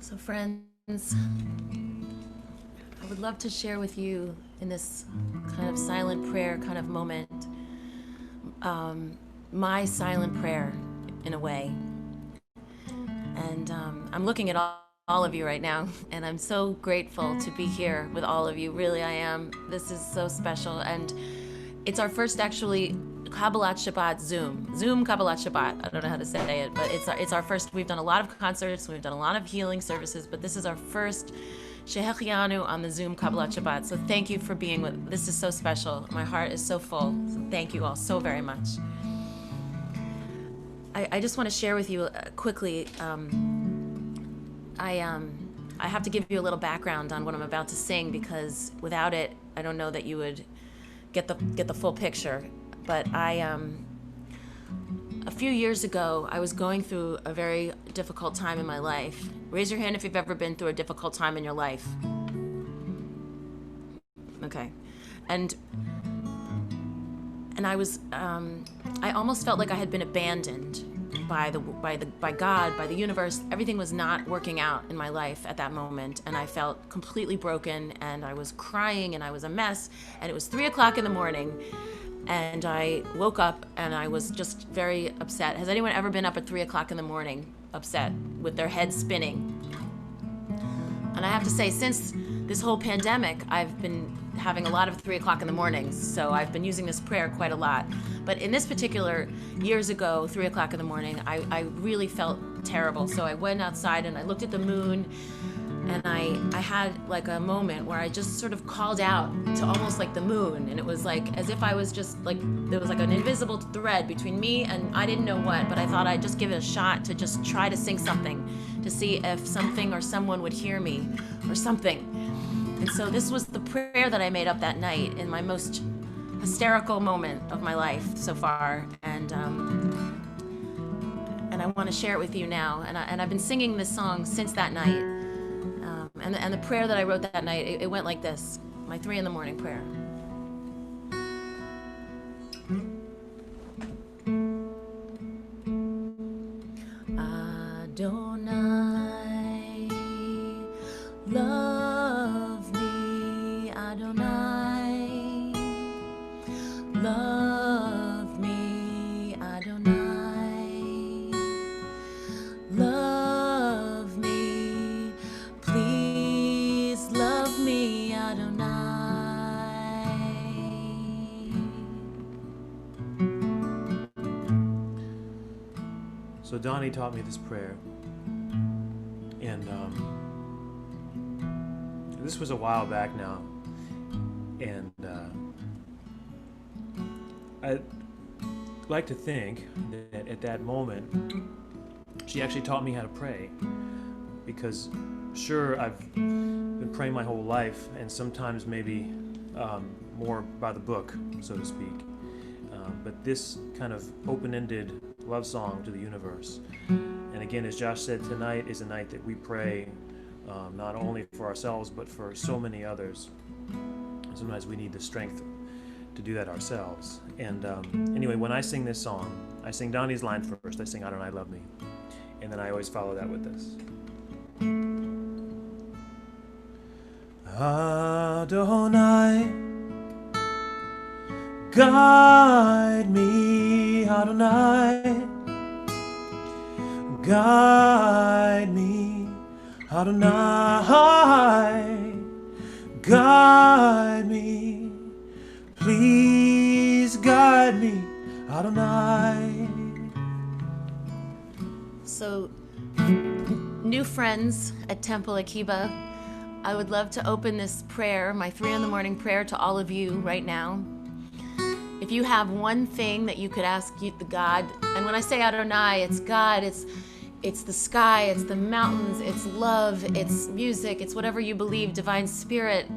Speaker 10: So friends, I would love to share with you in this kind of silent prayer kind of moment, my silent prayer in a way. And I'm looking at all of you right now, and I'm so grateful to be here with all of you. Really, I am. This is so special. And it's our first actually Kabbalat Shabbat Zoom Kabbalat Shabbat. I don't know how to say it, but it's our first. We've done a lot of concerts, we've done a lot of healing services, but this is our first Shehechianu on the Zoom Kabbalat Shabbat. So thank you for being with. This is so special. My heart is so full. So thank you all so very much. I just want to share with you quickly. I have to give you a little background on what I'm about to sing, because without it, I don't know that you would get the full picture. But a few years ago, I was going through a very difficult time in my life. Raise your hand if you've ever been through a difficult time in your life. Okay. And I was, I almost felt like I had been abandoned by God, by the universe. Everything was not working out in my life at that moment, and I felt completely broken, and I was crying, and I was a mess, and it was 3 o'clock in the morning. And I woke up and I was just very upset. Has anyone ever been up at 3 o'clock in the morning upset with their head spinning? And I have to say, since this whole pandemic, I've been having a lot of 3 o'clock in the mornings, so I've been using this prayer quite a lot. But in this particular, years ago, 3 o'clock in the morning, I really felt terrible. So I went outside and I looked at the moon, And I had like a moment where I just sort of called out to almost like the moon. And it was like as if I was just like, there was like an invisible thread between me and I didn't know what, but I thought I'd just give it a shot to just try to sing something, to see if something or someone would hear me or something. And so this was the prayer that I made up that night in my most hysterical moment of my life so far. And I want to share it with you now. And I've been singing this song since that night. And the prayer that I wrote that night, it went like this, my 3 a.m. prayer. Adonai, love me, Adonai, love me, Adonai, love me, please love me, Adonai.
Speaker 7: So Donnie taught me this prayer, and this was a while back now, and I'd like to think that at that moment she actually taught me how to pray, because sure, I've been praying my whole life, and sometimes maybe more by the book, so to speak, but this kind of open-ended love song to the universe. And again, as Josh said, tonight is a night that we pray not only for ourselves but for so many others. Sometimes we need the strength to do that ourselves. And anyway, when I sing this song, I sing Donnie's line first. I sing Adonai love me, and then I always follow that with this. Adonai, guide me, Adonai, guide me, Adonai, guide me, please guide me, Adonai.
Speaker 10: So, new friends at Temple Akiba, I would love to open this prayer, my 3 a.m. prayer, to all of you right now. If you have one thing that you could ask the God, and when I say Adonai, it's God, it's the sky, it's the mountains, it's love, it's music, it's whatever you believe, divine spirit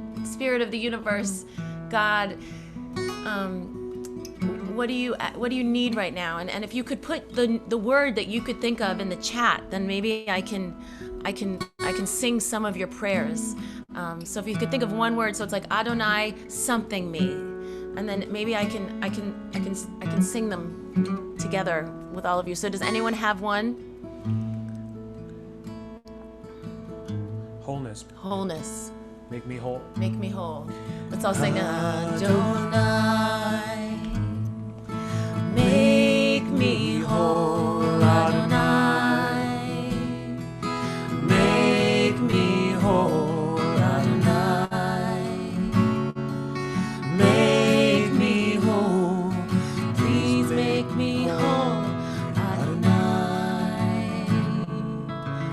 Speaker 10: of the universe, God. What do you need right now? And if you could put the word that you could think of in the chat, then maybe I can sing some of your prayers. So if you could think of one word, so it's like Adonai something me, and then maybe I can sing them together with all of you. So does anyone have one?
Speaker 7: Wholeness.
Speaker 10: Wholeness.
Speaker 7: Make me whole.
Speaker 10: Make me whole. Let's all sing Adonai. Make me whole, Adonai. Make me whole, Adonai. Make me whole. Please make me whole, Adonai.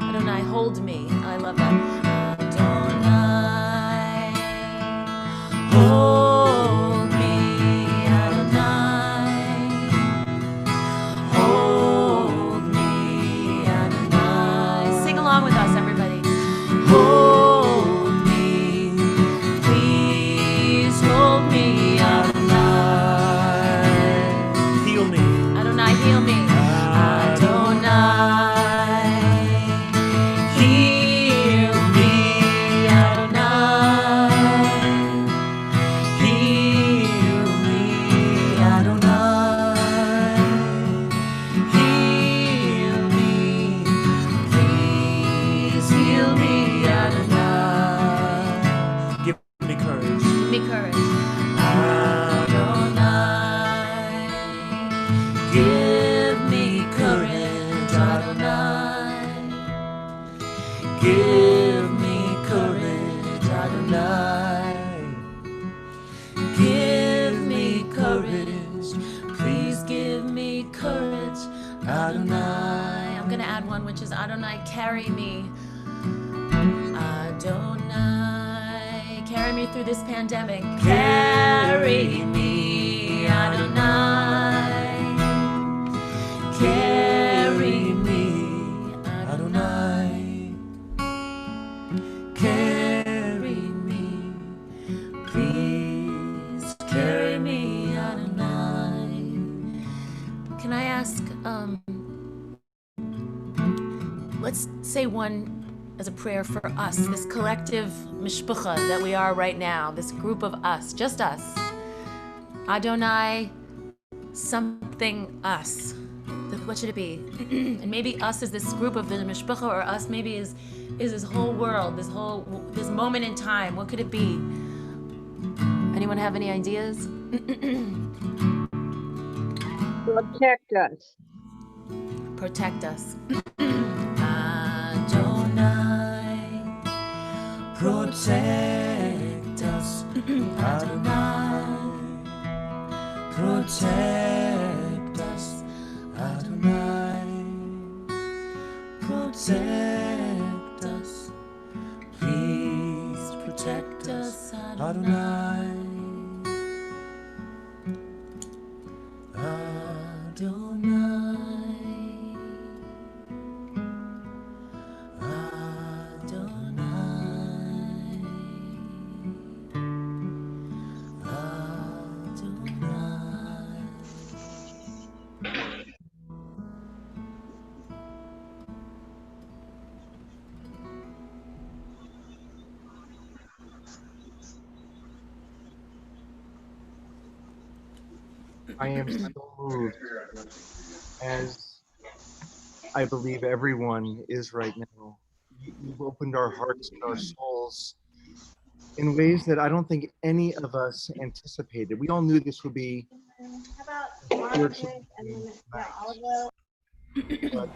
Speaker 10: Adonai, hold me. I love that. Adonai, hold me, Adonai. Hold me, Adonai. Sing along with us, everybody. Hold me, please hold me, Adonai.
Speaker 7: Heal me.
Speaker 10: Adonai, heal me. Adonai, heal me, Adonai. Heal me, Adonai. Heal me, please heal me, Adonai.
Speaker 7: Give me courage.
Speaker 10: Give me courage. Adonai, give me courage, Adonai. Give me courage, Adonai. Give me courage, please give me courage, Adonai. I'm gonna add one, which is Adonai, carry me. Adonai, carry me through this pandemic. Carry me, Adonai. Carry me, Adonai. Carry me, please carry me, Adonai. Can I ask, let's say one as a prayer for us, this collective mishpucha that we are right now, this group of us, just us. Adonai, something us. What should it be? And maybe us is this group of the mishpucha, or us maybe is this whole world, this moment in time. What could it be? Anyone have any ideas?
Speaker 11: Protect us.
Speaker 10: Protect us. Adonai, protect us. Adonai, protect us. Adonai, protect us. Please protect us, Adonai.
Speaker 2: I am so moved, as I believe everyone is right now. You've opened our hearts and our souls in ways that I don't think any of us anticipated. We all knew this would be spiritually night, but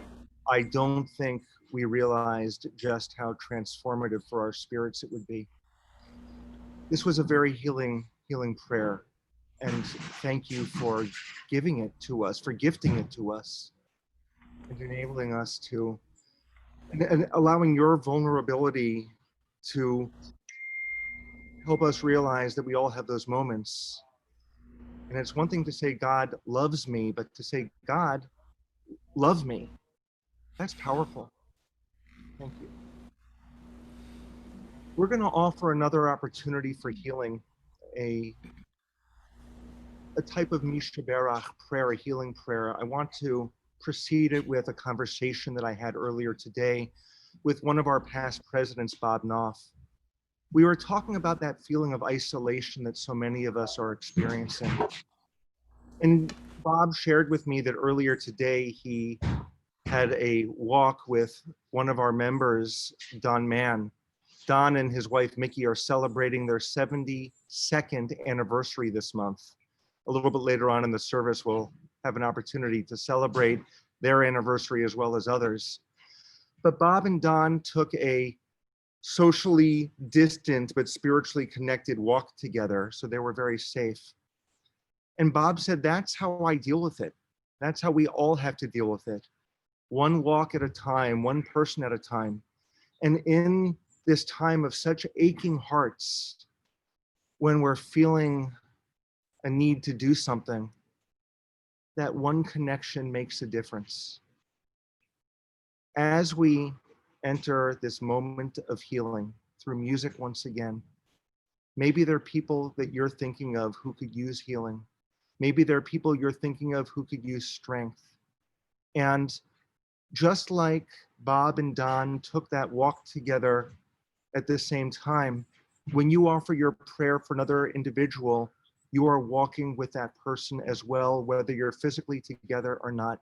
Speaker 2: I don't think we realized just how transformative for our spirits it would be. This was a very healing prayer. And thank you for giving it to us, for gifting it to us, and enabling us to, and allowing your vulnerability to help us realize that we all have those moments. And it's one thing to say God loves me, but to say God, love me, that's powerful. Thank you. We're going to offer another opportunity for healing, a type of Mishaberach prayer, a healing prayer. I want to precede it with a conversation that I had earlier today with one of our past presidents, Bob Knopf. We were talking about that feeling of isolation that so many of us are experiencing. And Bob shared with me that earlier today he had a walk with one of our members, Don Mann. Don and his wife, Mickey, are celebrating their 72nd anniversary this month. A little bit later on in the service, we'll have an opportunity to celebrate their anniversary as well as others. But Bob and Don took a socially distant but spiritually connected walk together, so they were very safe. And Bob said, that's how I deal with it. That's how we all have to deal with it. One walk at a time, one person at a time. And in this time of such aching hearts, when we're feeling a need to do something, that one connection makes a difference. As we enter this moment of healing through music once again, maybe there are people that you're thinking of who could use healing. Maybe there are people you're thinking of who could use strength. And just like Bob and Don took that walk together at the same time, when you offer your prayer for another individual, you are walking with that person as well, whether you're physically together or not.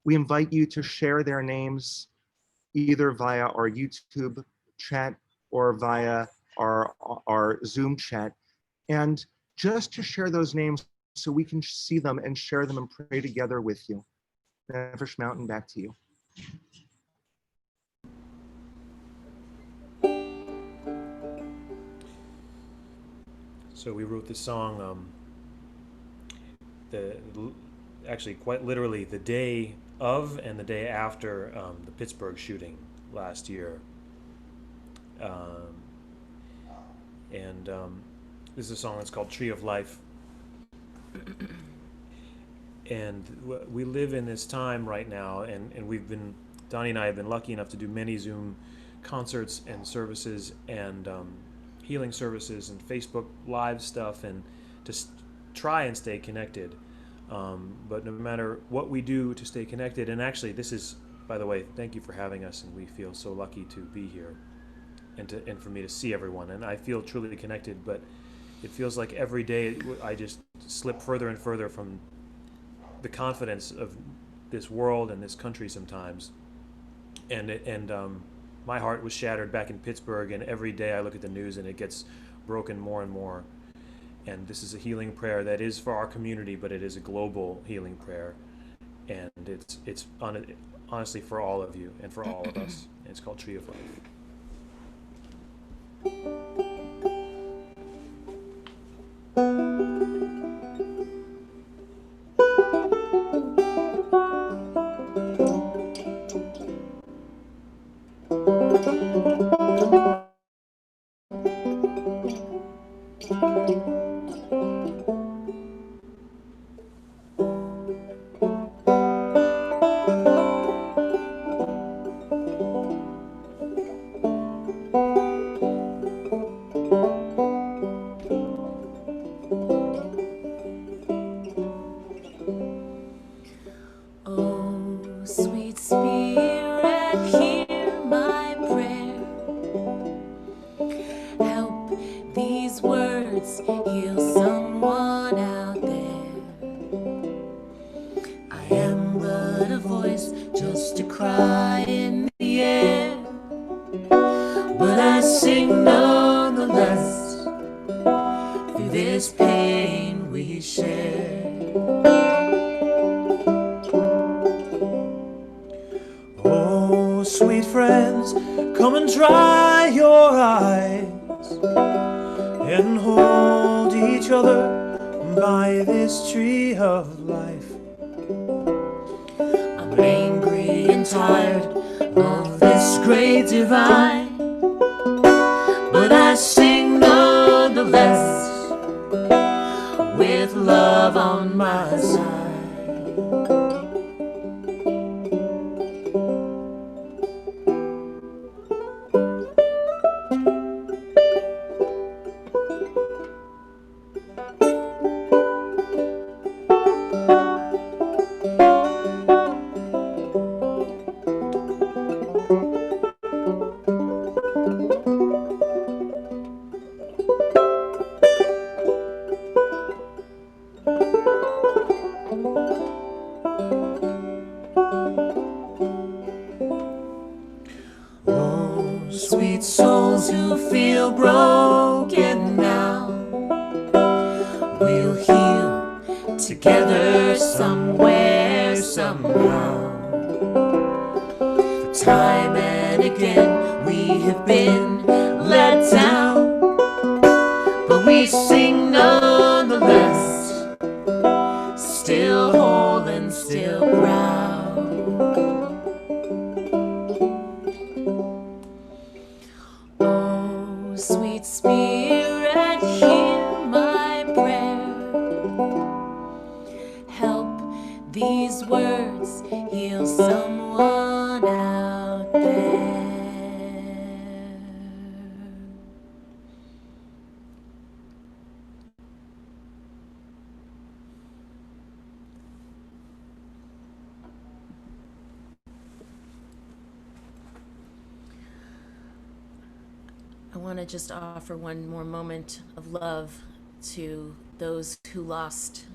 Speaker 2: We invite you to share their names either via our YouTube chat or via our Zoom chat, and just to share those names so we can see them and share them and pray together with you. Nefesh Mountain, back to you.
Speaker 7: So we wrote this song, actually quite literally the day of and the day after the Pittsburgh shooting last year. And this is a song that's called Tree of Life. And we live in this time right now, and Donnie and I have been lucky enough to do many Zoom concerts and services and healing services and Facebook Live stuff, and to try and stay connected. But no matter what we do to stay connected, and actually this is, by the way, thank you for having us, and we feel so lucky to be here and for me to see everyone, and I feel truly connected, but it feels like every day I just slip further and further from the confidence of this world and this country sometimes, and my heart was shattered back in Pittsburgh, and every day I look at the news and it gets broken more and more. And this is a healing prayer that is for our community, but it is a global healing prayer, and it's honestly for all of you and for all of us. And it's called Tree of Life.
Speaker 10: Oh, sweet Spirit, hear my prayer. Help these words heal someone out there. I am but a voice, just a cry in the air, but I sing nonetheless through this pain we share.
Speaker 7: Oh, sweet friends, come and dry your eyes and hold each other by this tree of life.
Speaker 10: I'm angry and tired of this great divide, but I sing nonetheless with love on my side. Oh, sweet souls who feel broken now, we'll heal together somewhere, somehow. For time and again we have been let down, but we sing nonetheless, still whole and still proud. Oh, sweet Spirit, hear my prayer. Help these words heal someone out there. I want to just offer one more moment of love to those who lost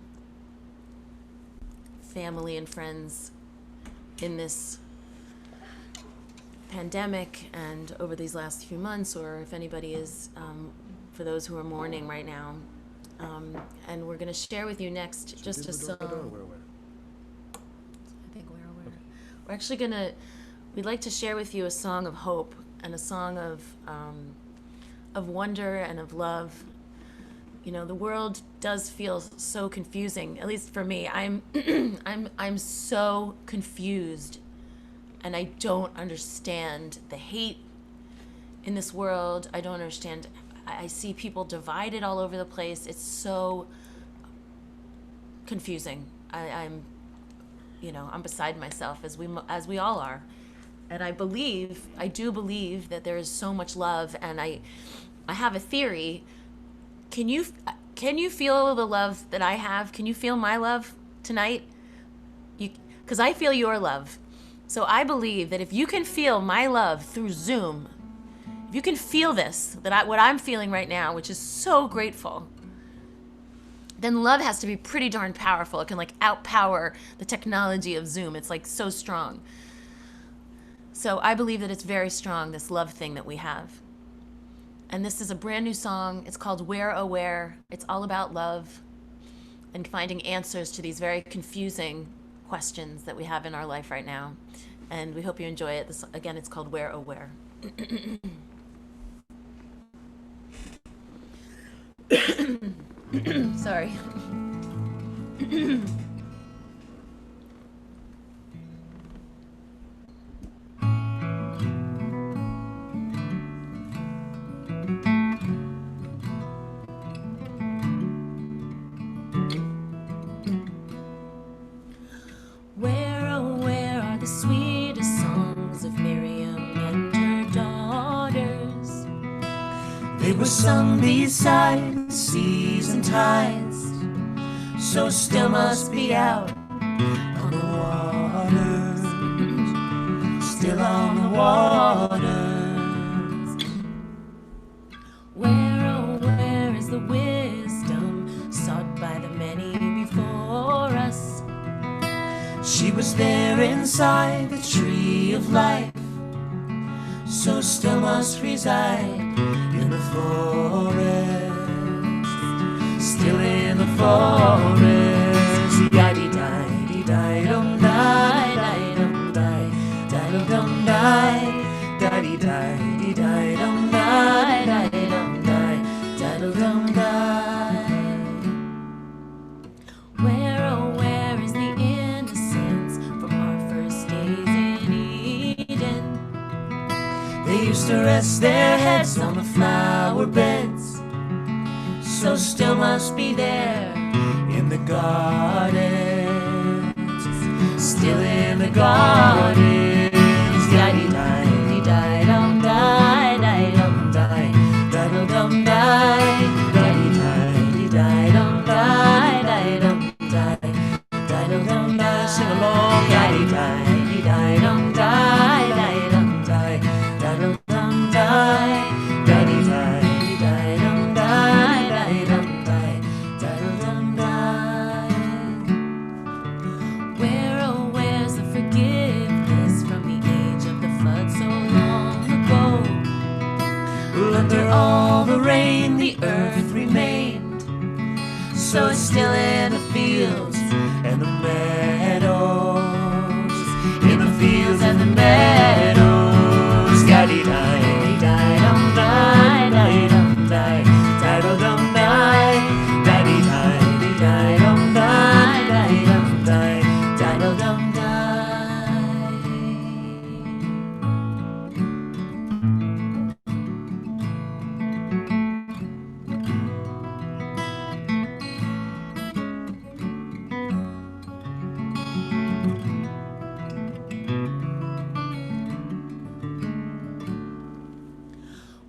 Speaker 10: family and friends in this pandemic and over these last few months, or if anybody is, for those who are mourning right now. And we're going to share with you next just a song. I think we're actually going to, we'd like to share with you a song of hope and a song of wonder and of love. You know, the world does feel so confusing, at least for me. I'm so confused, and I don't understand the hate in this world. I don't understand. I see people divided all over the place. It's so confusing. I'm beside myself, as we all are. And I do believe that there is so much love. And I have a theory. Can you feel the love that I have? Can you feel my love tonight? Because I feel your love. So I believe that if you can feel my love through Zoom, if you can feel this, what I'm feeling right now, which is so grateful, then love has to be pretty darn powerful. It can like outpower the technology of Zoom. It's like so strong. So I believe that it's very strong, this love thing that we have. And this is a brand new song. It's called Where Oh Where. It's all about love and finding answers to these very confusing questions that we have in our life right now. And we hope you enjoy it. This, again, it's called Where Oh Where. Sorry. Where, oh, where are the sweetest songs of Miriam and her daughters?
Speaker 5: They were sung beside the seas and tides, so still must be out on the waters, still on the waters.
Speaker 10: Where, oh, where is the wisdom sought by the many before us?
Speaker 5: She was there inside the tree of life, so still must reside in the forest, still in the forest. Yadi-di-di-di-dum-di, di-dum-di, di-dum-di, di-di-di-di-di-dum-di, di-dum-di, di-dum-di.
Speaker 10: Where, oh, where is the innocence from our first days in Eden?
Speaker 5: They used to rest their heads on the flower beds, so still must be there in the gardens, still in the gardens. Di-di-di-di-di-dum-di, di-dum-di, di-dum-di, di-di-di-di-dum-di, di-dum-di, di-dum-di. Sing along. Di-di-di-di-dum-di, di-dum-di, di-dum-di, di-di-di-di-dum-di, di-dum-di, di-dum-di.
Speaker 10: Where, oh, where's the forgiveness from the age of the flood so long ago?
Speaker 5: Well, under all the rain, the earth remained, so it's still in the fields and the meadows, in the fields and the meadows. Di-di-di-di-dum-di, di-dum-di, di-dum-di, di-di-di-di-dum-di, di-dum-di, di-dum-di.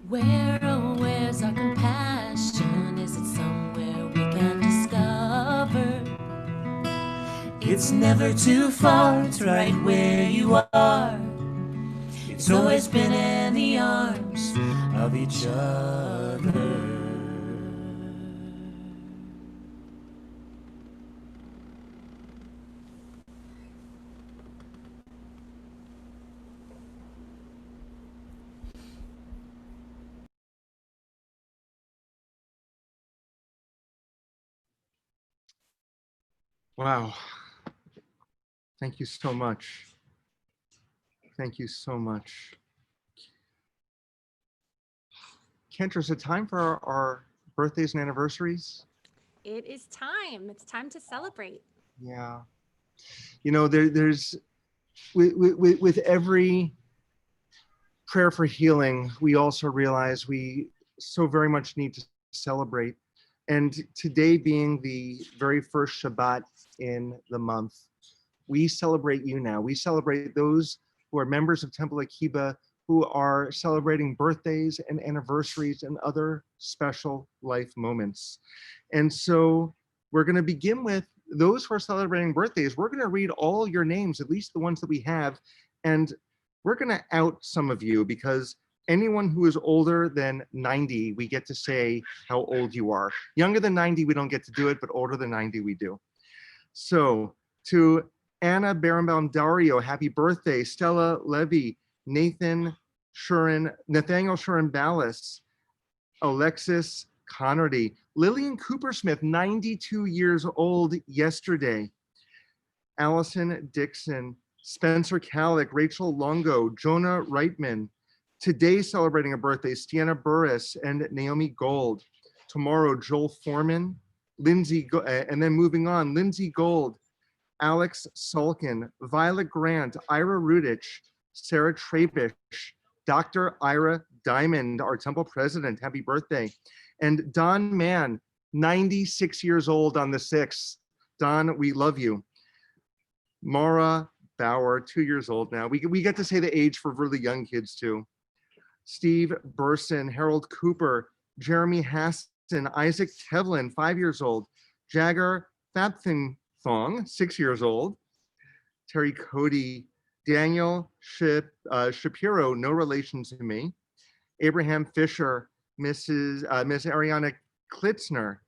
Speaker 10: Where, oh, where's our compassion? Is it somewhere we can discover?
Speaker 5: It's never too far, it's right where you are. It's always been in the arms of each other.
Speaker 2: Wow. Thank you so much. Thank you so much. Kendra, is it time for our birthdays and anniversaries?
Speaker 4: It is time. It's time to celebrate.
Speaker 2: Yeah. You know, there's with every prayer for healing, we also realize we so very much need to celebrate. And today being the very first Shabbat in the month, we celebrate you now. We celebrate those who are members of Temple Akiba, who are celebrating birthdays and anniversaries and other special life moments. And so we're going to begin with those who are celebrating birthdays. We're going to read all your names, at least the ones that we have, and we're going to out some of you because anyone who is older than 90, we get to say how old you are. Younger than 90, we don't get to do it, but older than 90, we do. So to Anna Berenbaum Dario, happy birthday. Stella Levy, Nathaniel Shurin Ballas, Alexis Connerty, Lillian Coopersmith, 92 years old yesterday. Allison Dixon, Spencer Calick, Rachel Longo, Jonah Reitman. Today celebrating a birthday, Stiana Burris and Naomi Gold. Tomorrow, Joel Foreman, and then moving on, Lindsay Gold, Alex Sulkin, Violet Grant, Ira Rudich, Sarah Trapish, Dr. Ira Diamond, our temple president, happy birthday. And Don Mann, 96 years old on the 6th. Don, we love you. Mara Bauer, 2 years old now. We get to say the age for really young kids too. Steve Burson, Harold Cooper, Jeremy Hassan, Isaac Tevlin, 5 years old. Jagger Fabthing Thong, 6 years old. Terry Cody, Daniel Shapiro, no relation to me. Abraham Fisher, Miss Ariana Klitzner,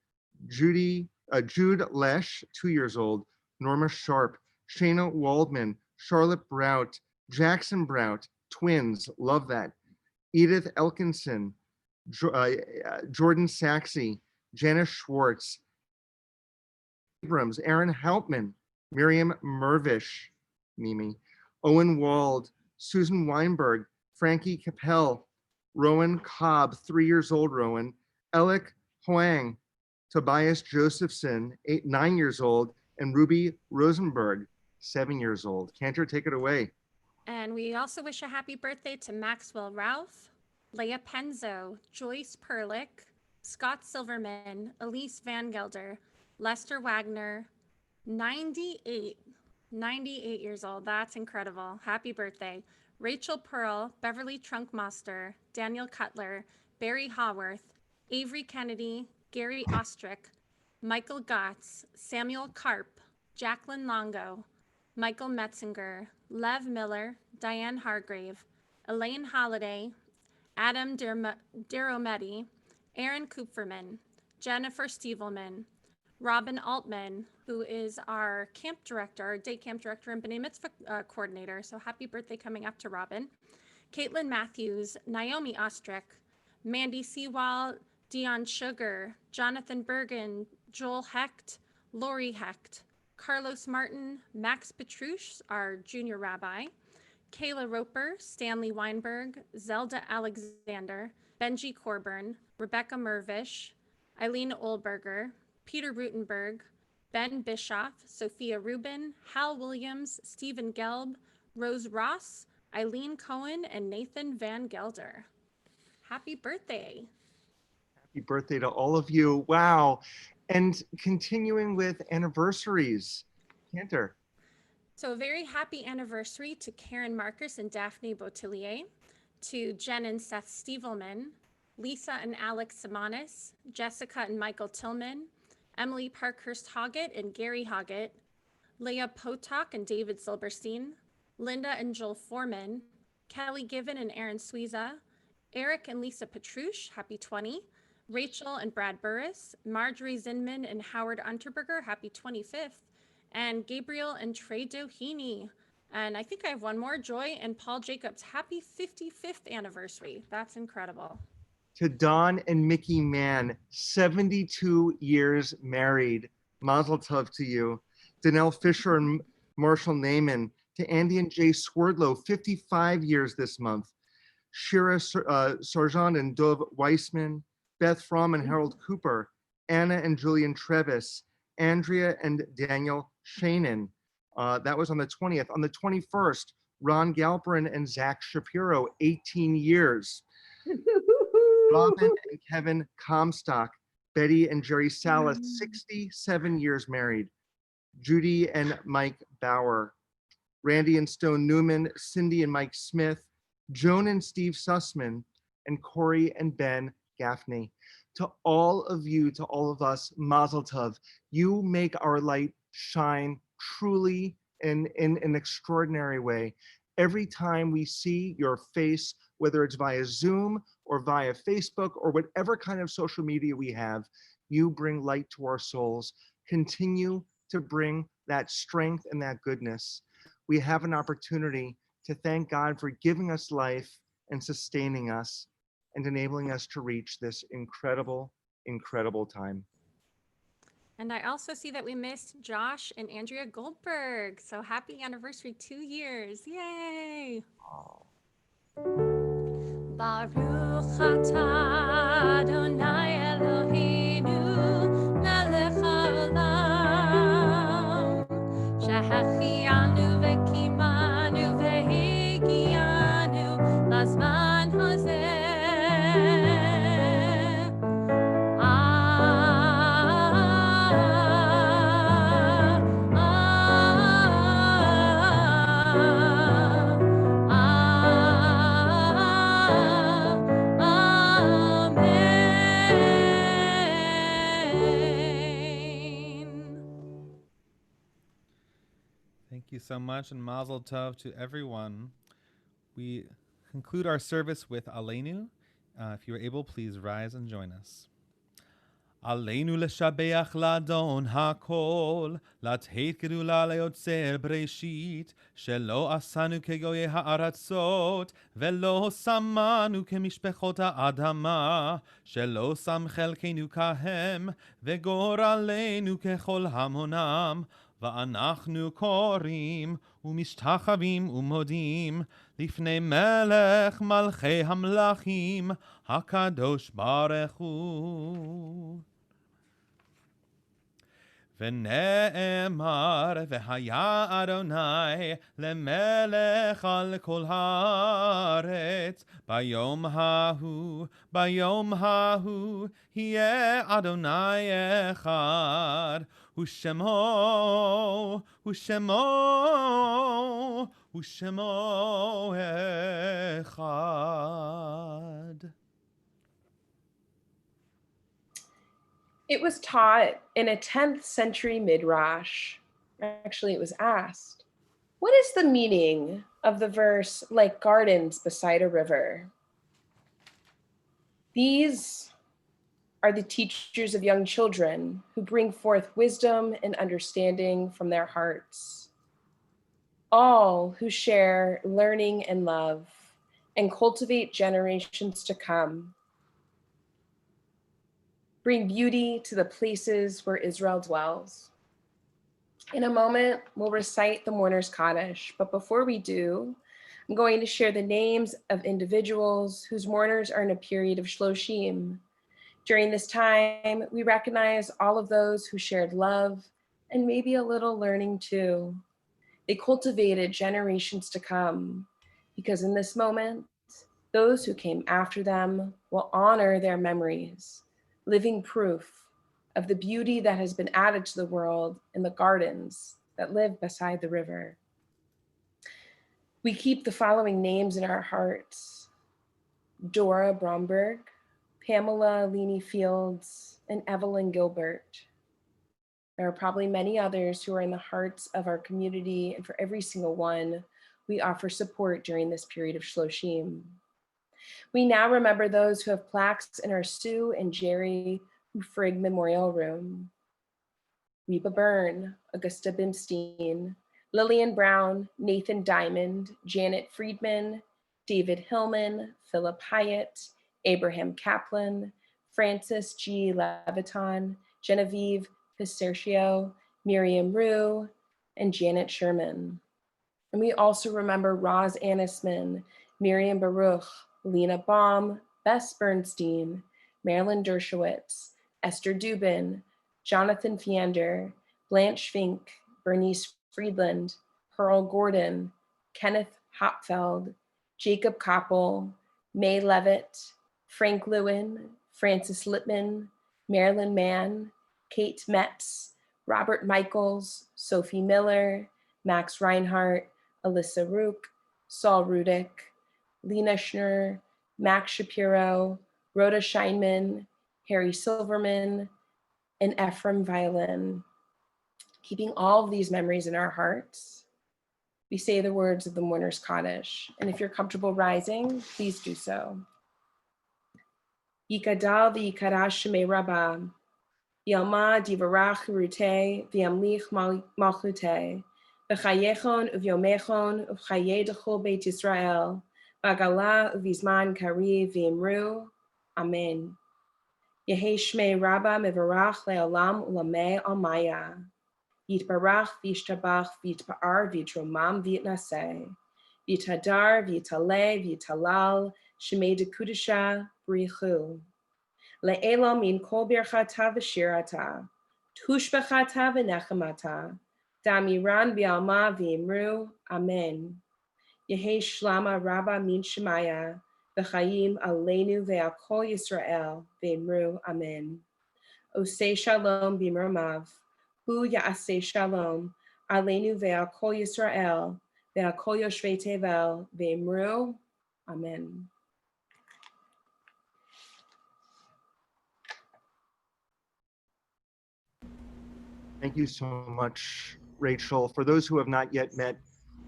Speaker 2: Jude Lesh, 2 years old. Norma Sharp, Shayna Waldman, Charlotte Brout, Jackson Brout, twins, love that. Edith Elkinson, Jordan Saxey, Janice Schwartz, Abrams, Aaron Hauptman, Miriam Mervish, Mimi, Owen Wald, Susan Weinberg, Frankie Capel, Rowan Cobb, 3 years old, Rowan, Alec Huang, Tobias Josephson, 9 years old, and Ruby Rosenberg, 7 years old. Cantor, take it away.
Speaker 4: And we also wish a happy birthday to Maxwell Ralph, Leah Penzo, Joyce Perlick, Scott Silverman, Elise Van Gelder, Lester Wagner, 98 years old. That's incredible. Happy birthday. Rachel Pearl, Beverly Trunkmaster, Daniel Cutler, Barry Haworth, Avery Kennedy, Gary Ostrick, Michael Gotts, Samuel Karp, Jacqueline Longo, Michael Metzinger, Lev Miller, Diane Hargrave, Elaine Holliday, Adam Derometti, Aaron Kupferman, Jennifer Stievelman, Robin Altman, who is our camp director, our day camp director and B'nai Mitzvah coordinator. So happy birthday coming up to Robin. Caitlin Matthews, Naomi Ostrick, Mandy Seawall, Dion Sugar, Jonathan Bergen, Joel Hecht, Lori Hecht, Carlos Martin, Max Petrush, our junior rabbi, Kayla Roper, Stanley Weinberg, Zelda Alexander, Benji Corburn, Rebecca Mervish, Eileen Olberger, Peter Rutenberg, Ben Bischoff, Sophia Rubin, Hal Williams, Stephen Gelb, Rose Ross, Eileen Cohen, and Nathan Van Gelder. Happy birthday.
Speaker 2: Happy birthday to all of you. Wow. And continuing with anniversaries, Cantor.
Speaker 4: So a very happy anniversary to Karen Marcus and Daphne Botelier, to Jen and Seth Stievelman, Lisa and Alex Simonis, Jessica and Michael Tillman, Emily Parkhurst Hoggett and Gary Hoggett, Leah Potok and David Silberstein, Linda and Joel Foreman, Kelly Given and Aaron Suiza, Eric and Lisa Petrush, happy 20, Rachel and Brad Burris, Marjorie Zinman and Howard Unterberger, happy 25th, and Gabriel and Trey Doheny. And I think I have one more, Joy and Paul Jacobs, happy 55th anniversary. That's incredible.
Speaker 2: To Don and Mickey Mann, 72 years married. Mazel tov to you. Danelle Fisher and Marshall Naiman. To Andy and Jay Swerdlow, 55 years this month. Shira Sarjan and Dov Weissman. Beth Fromm and Harold Cooper. Anna and Julian Trevis. Andrea and Daniel Shanin. That was on the 20th. On the 21st, Ron Galperin and Zach Shapiro, 18 years. Robin and Kevin Comstock, Betty and Jerry Salas, 67 years married. Judy and Mike Bauer, Randy and Stone Newman, Cindy and Mike Smith, Joan and Steve Sussman, and Corey and Ben Gaffney. To all of you, to all of us, Mazel Tov. You make our light shine truly in an extraordinary way. Every time we see your face, whether it's via Zoom or via Facebook or whatever kind of social media we have, you bring light to our souls. Continue to bring that strength and that goodness. We have an opportunity to thank God for giving us life and sustaining us and enabling us to reach this incredible, incredible time.
Speaker 4: And I also see that we missed Josh and Andrea Goldberg. So happy anniversary, 2 years. Yay. Baruch atah Adonai Eloheinu melech haolam shehachianu vekimanu vehigianu lazman hazeh.
Speaker 9: Thank you so much, and Mazel Tov to everyone. We conclude our service with Aleinu. If you are able, please rise and join us. Aleinu לשבח לאדון הכל, לתת גדולה ליוצר בראשית, שלא עשנו כגויי הארצות, ולא שמנו כמשפחות האדמה, שלא שם חלקנו כהם, וגורלנו ככל המונם, ואנחנו קוראים ומשתחווים ומודים לפני מלך מלכי המלכים, הקדוש ברוך הוא. ונאמר והיה אדוני למלך על כל הארץ ביום ההוא יהיה אדוני אחד ושמו אחד.
Speaker 8: It was taught in a 10th century midrash. Actually, it was asked, what is the meaning of the verse, like gardens beside a river? These are the teachers of young children who bring forth wisdom and understanding from their hearts. All who share learning and love and cultivate generations to come. Bring beauty to the places where Israel dwells. In a moment, we'll recite the Mourner's Kaddish, but before we do, I'm going to share the names of individuals whose mourners are in a period of Shloshim. During this time, we recognize all of those who shared love and maybe a little learning too. They cultivated generations to come, because in this moment, those who came after them will honor their memories, living proof of the beauty that has been added to the world in the gardens that live beside the river. We keep the following names in our hearts: Dora Bromberg, Pamela Leaney Fields, and Evelyn Gilbert. There are probably many others who are in the hearts of our community, and for every single one, we offer support during this period of Shloshim. We now remember those who have plaques in our Sue and Jerry Frigg Memorial Room. Reba Byrne, Augusta Bimstein, Lillian Brown, Nathan Diamond, Janet Friedman, David Hillman, Philip Hyatt, Abraham Kaplan, Francis G. Leviton, Genevieve Pistercio, Miriam Rue, and Janet Sherman. And we also remember Roz Annisman, Miriam Baruch, Lena Baum, Bess Bernstein, Marilyn Dershowitz, Esther Dubin, Jonathan Fiander, Blanche Fink, Bernice Friedland, Pearl Gordon, Kenneth Hopfeld, Jacob Koppel, May Levitt, Frank Lewin, Francis Lippman, Marilyn Mann, Kate Metz, Robert Michaels, Sophie Miller, Max Reinhardt, Alyssa Rook, Saul Rudick, Lena Schnur, Max Shapiro, Rhoda Scheinman, Harry Silverman, and Ephraim Violin. Keeping all of these memories in our hearts, we say the words of the Mourner's Kaddish. And if you're comfortable rising, please do so. Yikadal v'yikadash shemei Rabbah, Yalma divarach rute v'yamlich malchute, v'chayechon uvyomechon uv'chayedachol Beit Yisrael, v'agala uvizman kari v'imru. Amen. Yehi shmei Rabbah mevarach le'olam ulamei almaya. Yitbarach v'yishtabach v'yitpa'ar v'yitromam v'yitnaseh. V'yitadar v'yitaleh v'yitalal shemei dekudisha b'richu. Le'elam min kol birchata v'shirata. Tushbachata v'nechamata. Damiran v'alma v'imru. Amen. Yehi shlama Rabbah min shemaya. V'chayim aleinu ve'al kol Yisrael v'imru. Amen. Osei shalom b'mromav. Hu ya'aseh shalom, aleinu ve'al kol Yisrael, ve'al kol yoshvei tevel, ve'imru. Amen.
Speaker 2: Thank you so much, Rachel. For those who have not yet met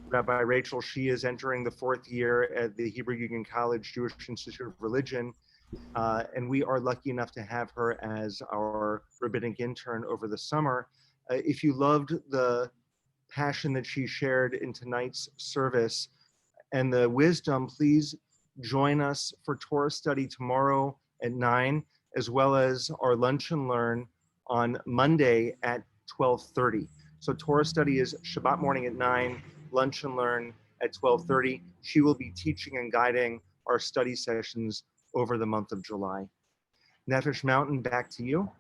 Speaker 2: Rabbi Rachel, she is entering the 4th year at the Hebrew Union College Jewish Institute of Religion. And we are lucky enough to have her as our rabbinic intern over the summer. If you loved the passion that she shared in tonight's service and the wisdom, please join us for Torah study tomorrow at 9, as well as our lunch and learn on Monday at 12:30. So Torah study is Shabbat morning at 9, lunch and learn at 12:30. She will be teaching and guiding our study sessions over the month of July. Nefesh Mountain, back to you.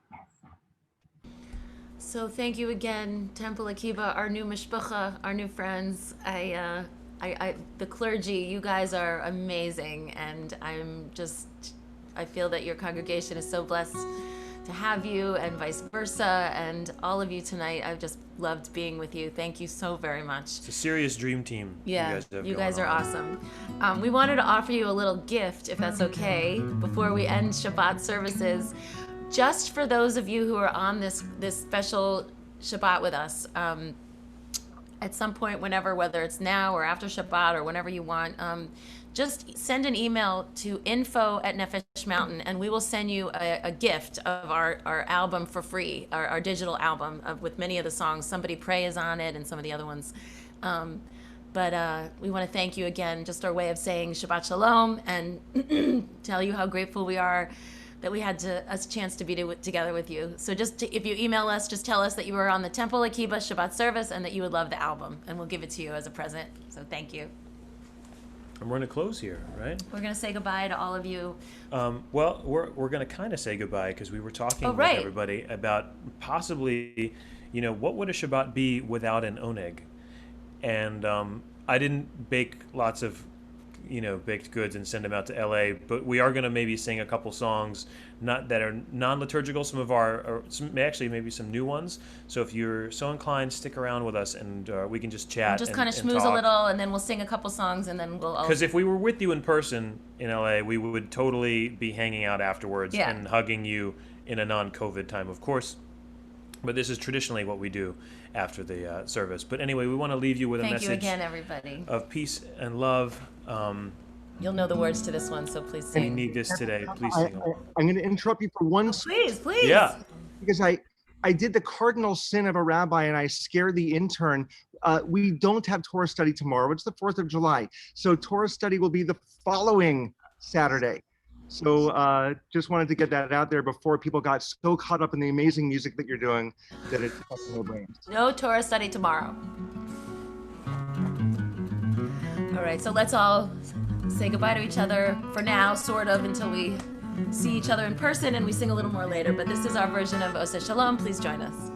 Speaker 10: So thank you again, Temple Akiba, our new mishpacha, our new friends. The clergy, you guys are amazing, and I feel that your congregation is so blessed to have you, and vice versa, and all of you tonight. I've just loved being with you. Thank you so very much.
Speaker 7: It's a serious dream team.
Speaker 10: Yeah, you guys are awesome. We wanted to offer you a little gift, if that's okay, before we end Shabbat services. Just for those of you who are on this special Shabbat with us, at some point, whenever, whether it's now or after Shabbat or whenever you want, just send an email to info@Nefesh Mountain, and we will send you a gift of our album for free, our digital album with many of the songs. Somebody Pray is on it, and some of the other ones. But we want to thank you again, just our way of saying Shabbat Shalom, and tell you how grateful we are that we had a chance to be together with you. So if you email us, just tell us that you were on the Temple Akiba Shabbat service and that you would love the album, and we'll give it to you as a present. So thank you.
Speaker 7: And we're going to close here, right?
Speaker 10: We're going to say goodbye to all of you.
Speaker 7: Well, we're going to kind of say goodbye because we were talking with everybody about possibly, what would a Shabbat be without an oneg? And I didn't bake lots of baked goods and send them out to LA, but we are going to maybe sing a couple songs that are non-liturgical, some of maybe some new ones. So if you're so inclined, stick around with us, and we can just chat.
Speaker 10: Just kind of schmooze a little, and then we'll sing a couple songs, and then we'll all...
Speaker 7: Because if we were with you in person in LA, we would totally be hanging out afterwards and hugging you in a non-COVID time, of course. But this is traditionally what we do after the service. But anyway, we want to leave you with a message.
Speaker 10: Thank you again, everybody.
Speaker 7: Of peace and love.
Speaker 10: You'll know the words to this one, so please sing.
Speaker 7: We need this today. Please sing along.
Speaker 2: I'm going to interrupt you for one
Speaker 10: second. Please.
Speaker 7: Yeah.
Speaker 2: Because I did the cardinal sin of a rabbi, and I scared the intern. We don't have Torah study tomorrow. It's the 4th of July. So Torah study will be the following Saturday. So just wanted to get that out there before people got so caught up in the amazing music that you're doing that it's no brains.
Speaker 10: No Torah study tomorrow. All right, so let's all say goodbye to each other for now, sort of, until we see each other in person, and we sing a little more later. But this is our version of Oseh Shalom. Please join us.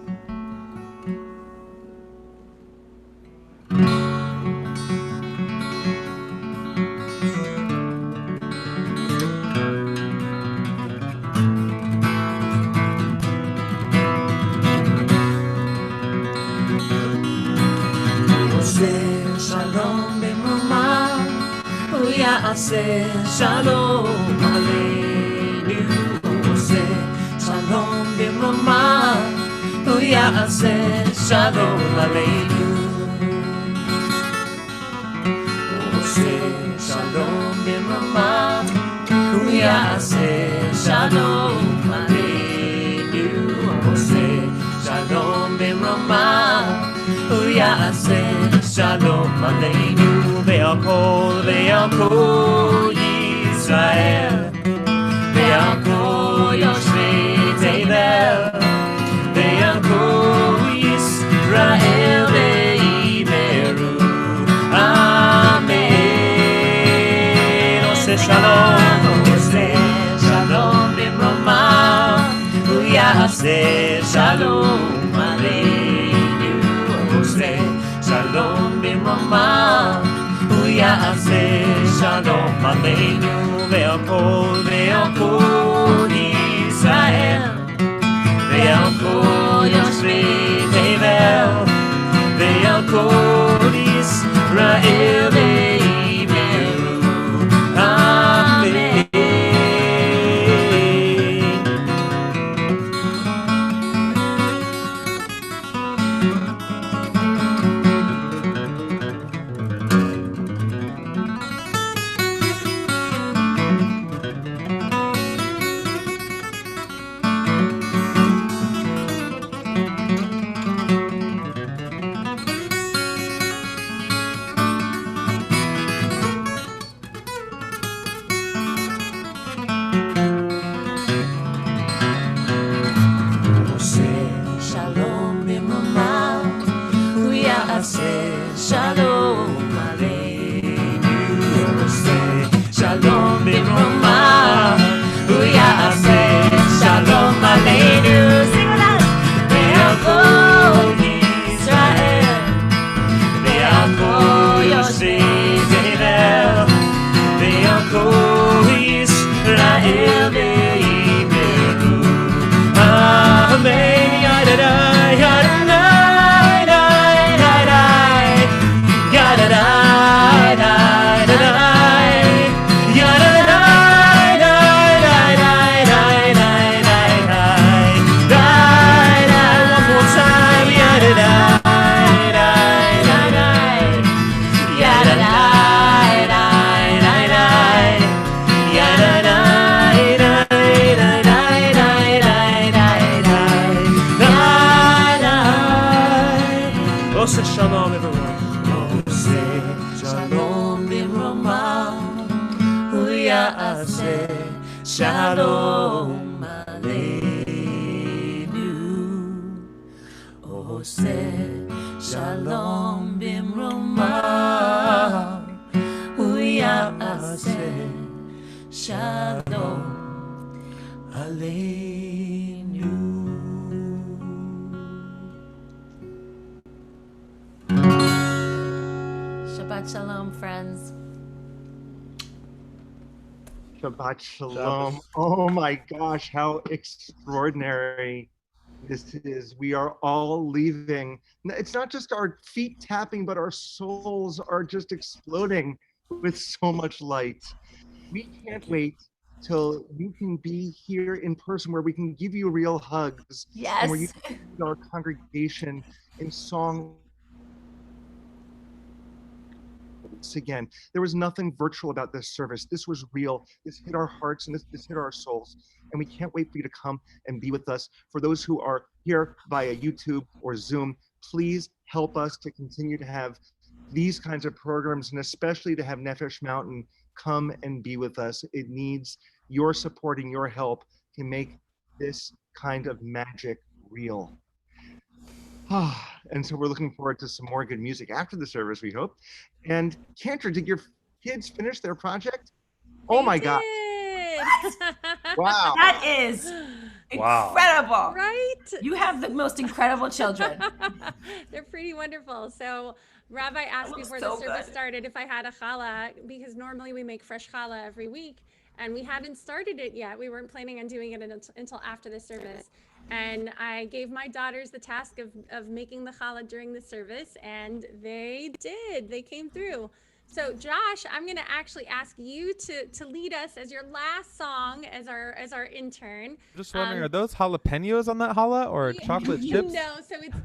Speaker 5: שלום במרומיו, הוא יעשה שלום עלינו. הוא עושה שלום במרומיו, הוא יעשה שלום עלינו. הוא עושה שלום במרומיו, הוא יעשה שלום עלינו. הוא עושה שלום במרומיו, הוא יעשה שלום עלינו. ועל כל ישראל, ועל כל יושבי תבל, ועל כל ישראל וידברו אמן. עושה שלום, עושה שלום במרומיו, הוא יעשה שלום עלינו. עושה שלום במרומיו, הוא יעשה שלום עלינו. ועל כל ישראל, ועל כל יושבי תבל, ועל כל ישראל וידברו אמן. שלום עלינו. עושה שלום במרומיו, הוא יעשה שלום עלינו. שימו לב. ועל כל ישראל, ועל כל יושבי תבל, ועל כל ישראל וידברו אמן. ידעי Shalom, everyone. Shalom במרומיו, הוא יעשה שלום עלינו. עושה שלום במרומיו, הוא יעשה שלום עלינו.
Speaker 10: Shabbat shalom, friends.
Speaker 2: Shabbat shalom. Oh my gosh, how extraordinary this is. We are all leaving. It's not just our feet tapping, but our souls are just exploding with so much light. We can't wait till you can be here in person where we can give you real hugs.
Speaker 10: Yes.
Speaker 2: And where you can lead our congregation in song. Again, there was nothing virtual about this service. This was real. This hit our hearts and this hit our souls. And we can't wait for you to come and be with us. For those who are here via YouTube or Zoom, please help us to continue to have these kinds of programs, and especially to have Nefesh Mountain come and be with us. It needs your support and your help to make this kind of magic real. And so we're looking forward to some more good music after the service, we hope. And Cantor, did your kids finish their project? Oh my God. Wow.
Speaker 10: That is incredible.
Speaker 4: Right?
Speaker 10: You have the most incredible children.
Speaker 4: They're pretty wonderful. So Rabbi asked before the service started if I had a challah, because normally we make fresh challah every week, and we hadn't started it yet. We weren't planning on doing it until after the service. And I gave my daughters the task of making the challah during the service, and they did. They came through. So Josh, I'm going to actually ask you to lead us as your last song as our intern.
Speaker 9: Just wondering, are those jalapenos on that challah or chocolate chips?
Speaker 4: No, so it's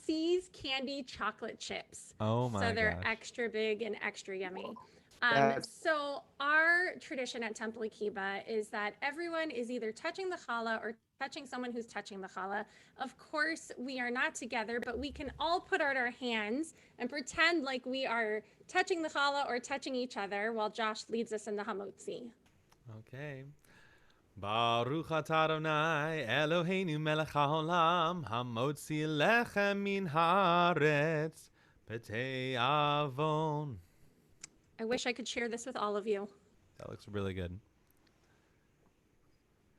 Speaker 4: C's candy chocolate chips.
Speaker 9: Oh my
Speaker 4: So they're
Speaker 9: gosh.
Speaker 4: extra big and extra yummy.
Speaker 2: That's-
Speaker 4: So our tradition at Temple Akiba is that everyone is either touching the challah or touching someone who's touching the challah. Of course, we are not together, but we can all put out our hands and pretend like we are touching the challah or touching each other while Josh leads us in the hamotzi.
Speaker 9: Okay. Baruch atah Adonai Eloheinu melech haolam hamotzi lechem min haaretz petei avon.
Speaker 4: I wish I could share this with all of you.
Speaker 9: That looks really good.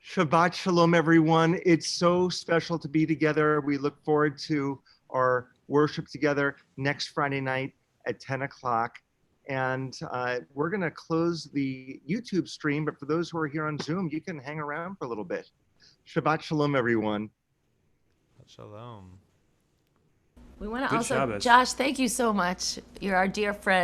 Speaker 2: Shabbat Shalom, everyone. It's so special to be together. We look forward to our worship together next Friday night at 10 o'clock. And we're going to close the YouTube stream. But for those who are here on Zoom, you can hang around for a little bit. Shabbat Shalom, everyone.
Speaker 9: Shalom.
Speaker 10: We want to
Speaker 7: Good
Speaker 10: also,
Speaker 7: Shabbos.
Speaker 10: Josh, thank you so much. You're our dear friend.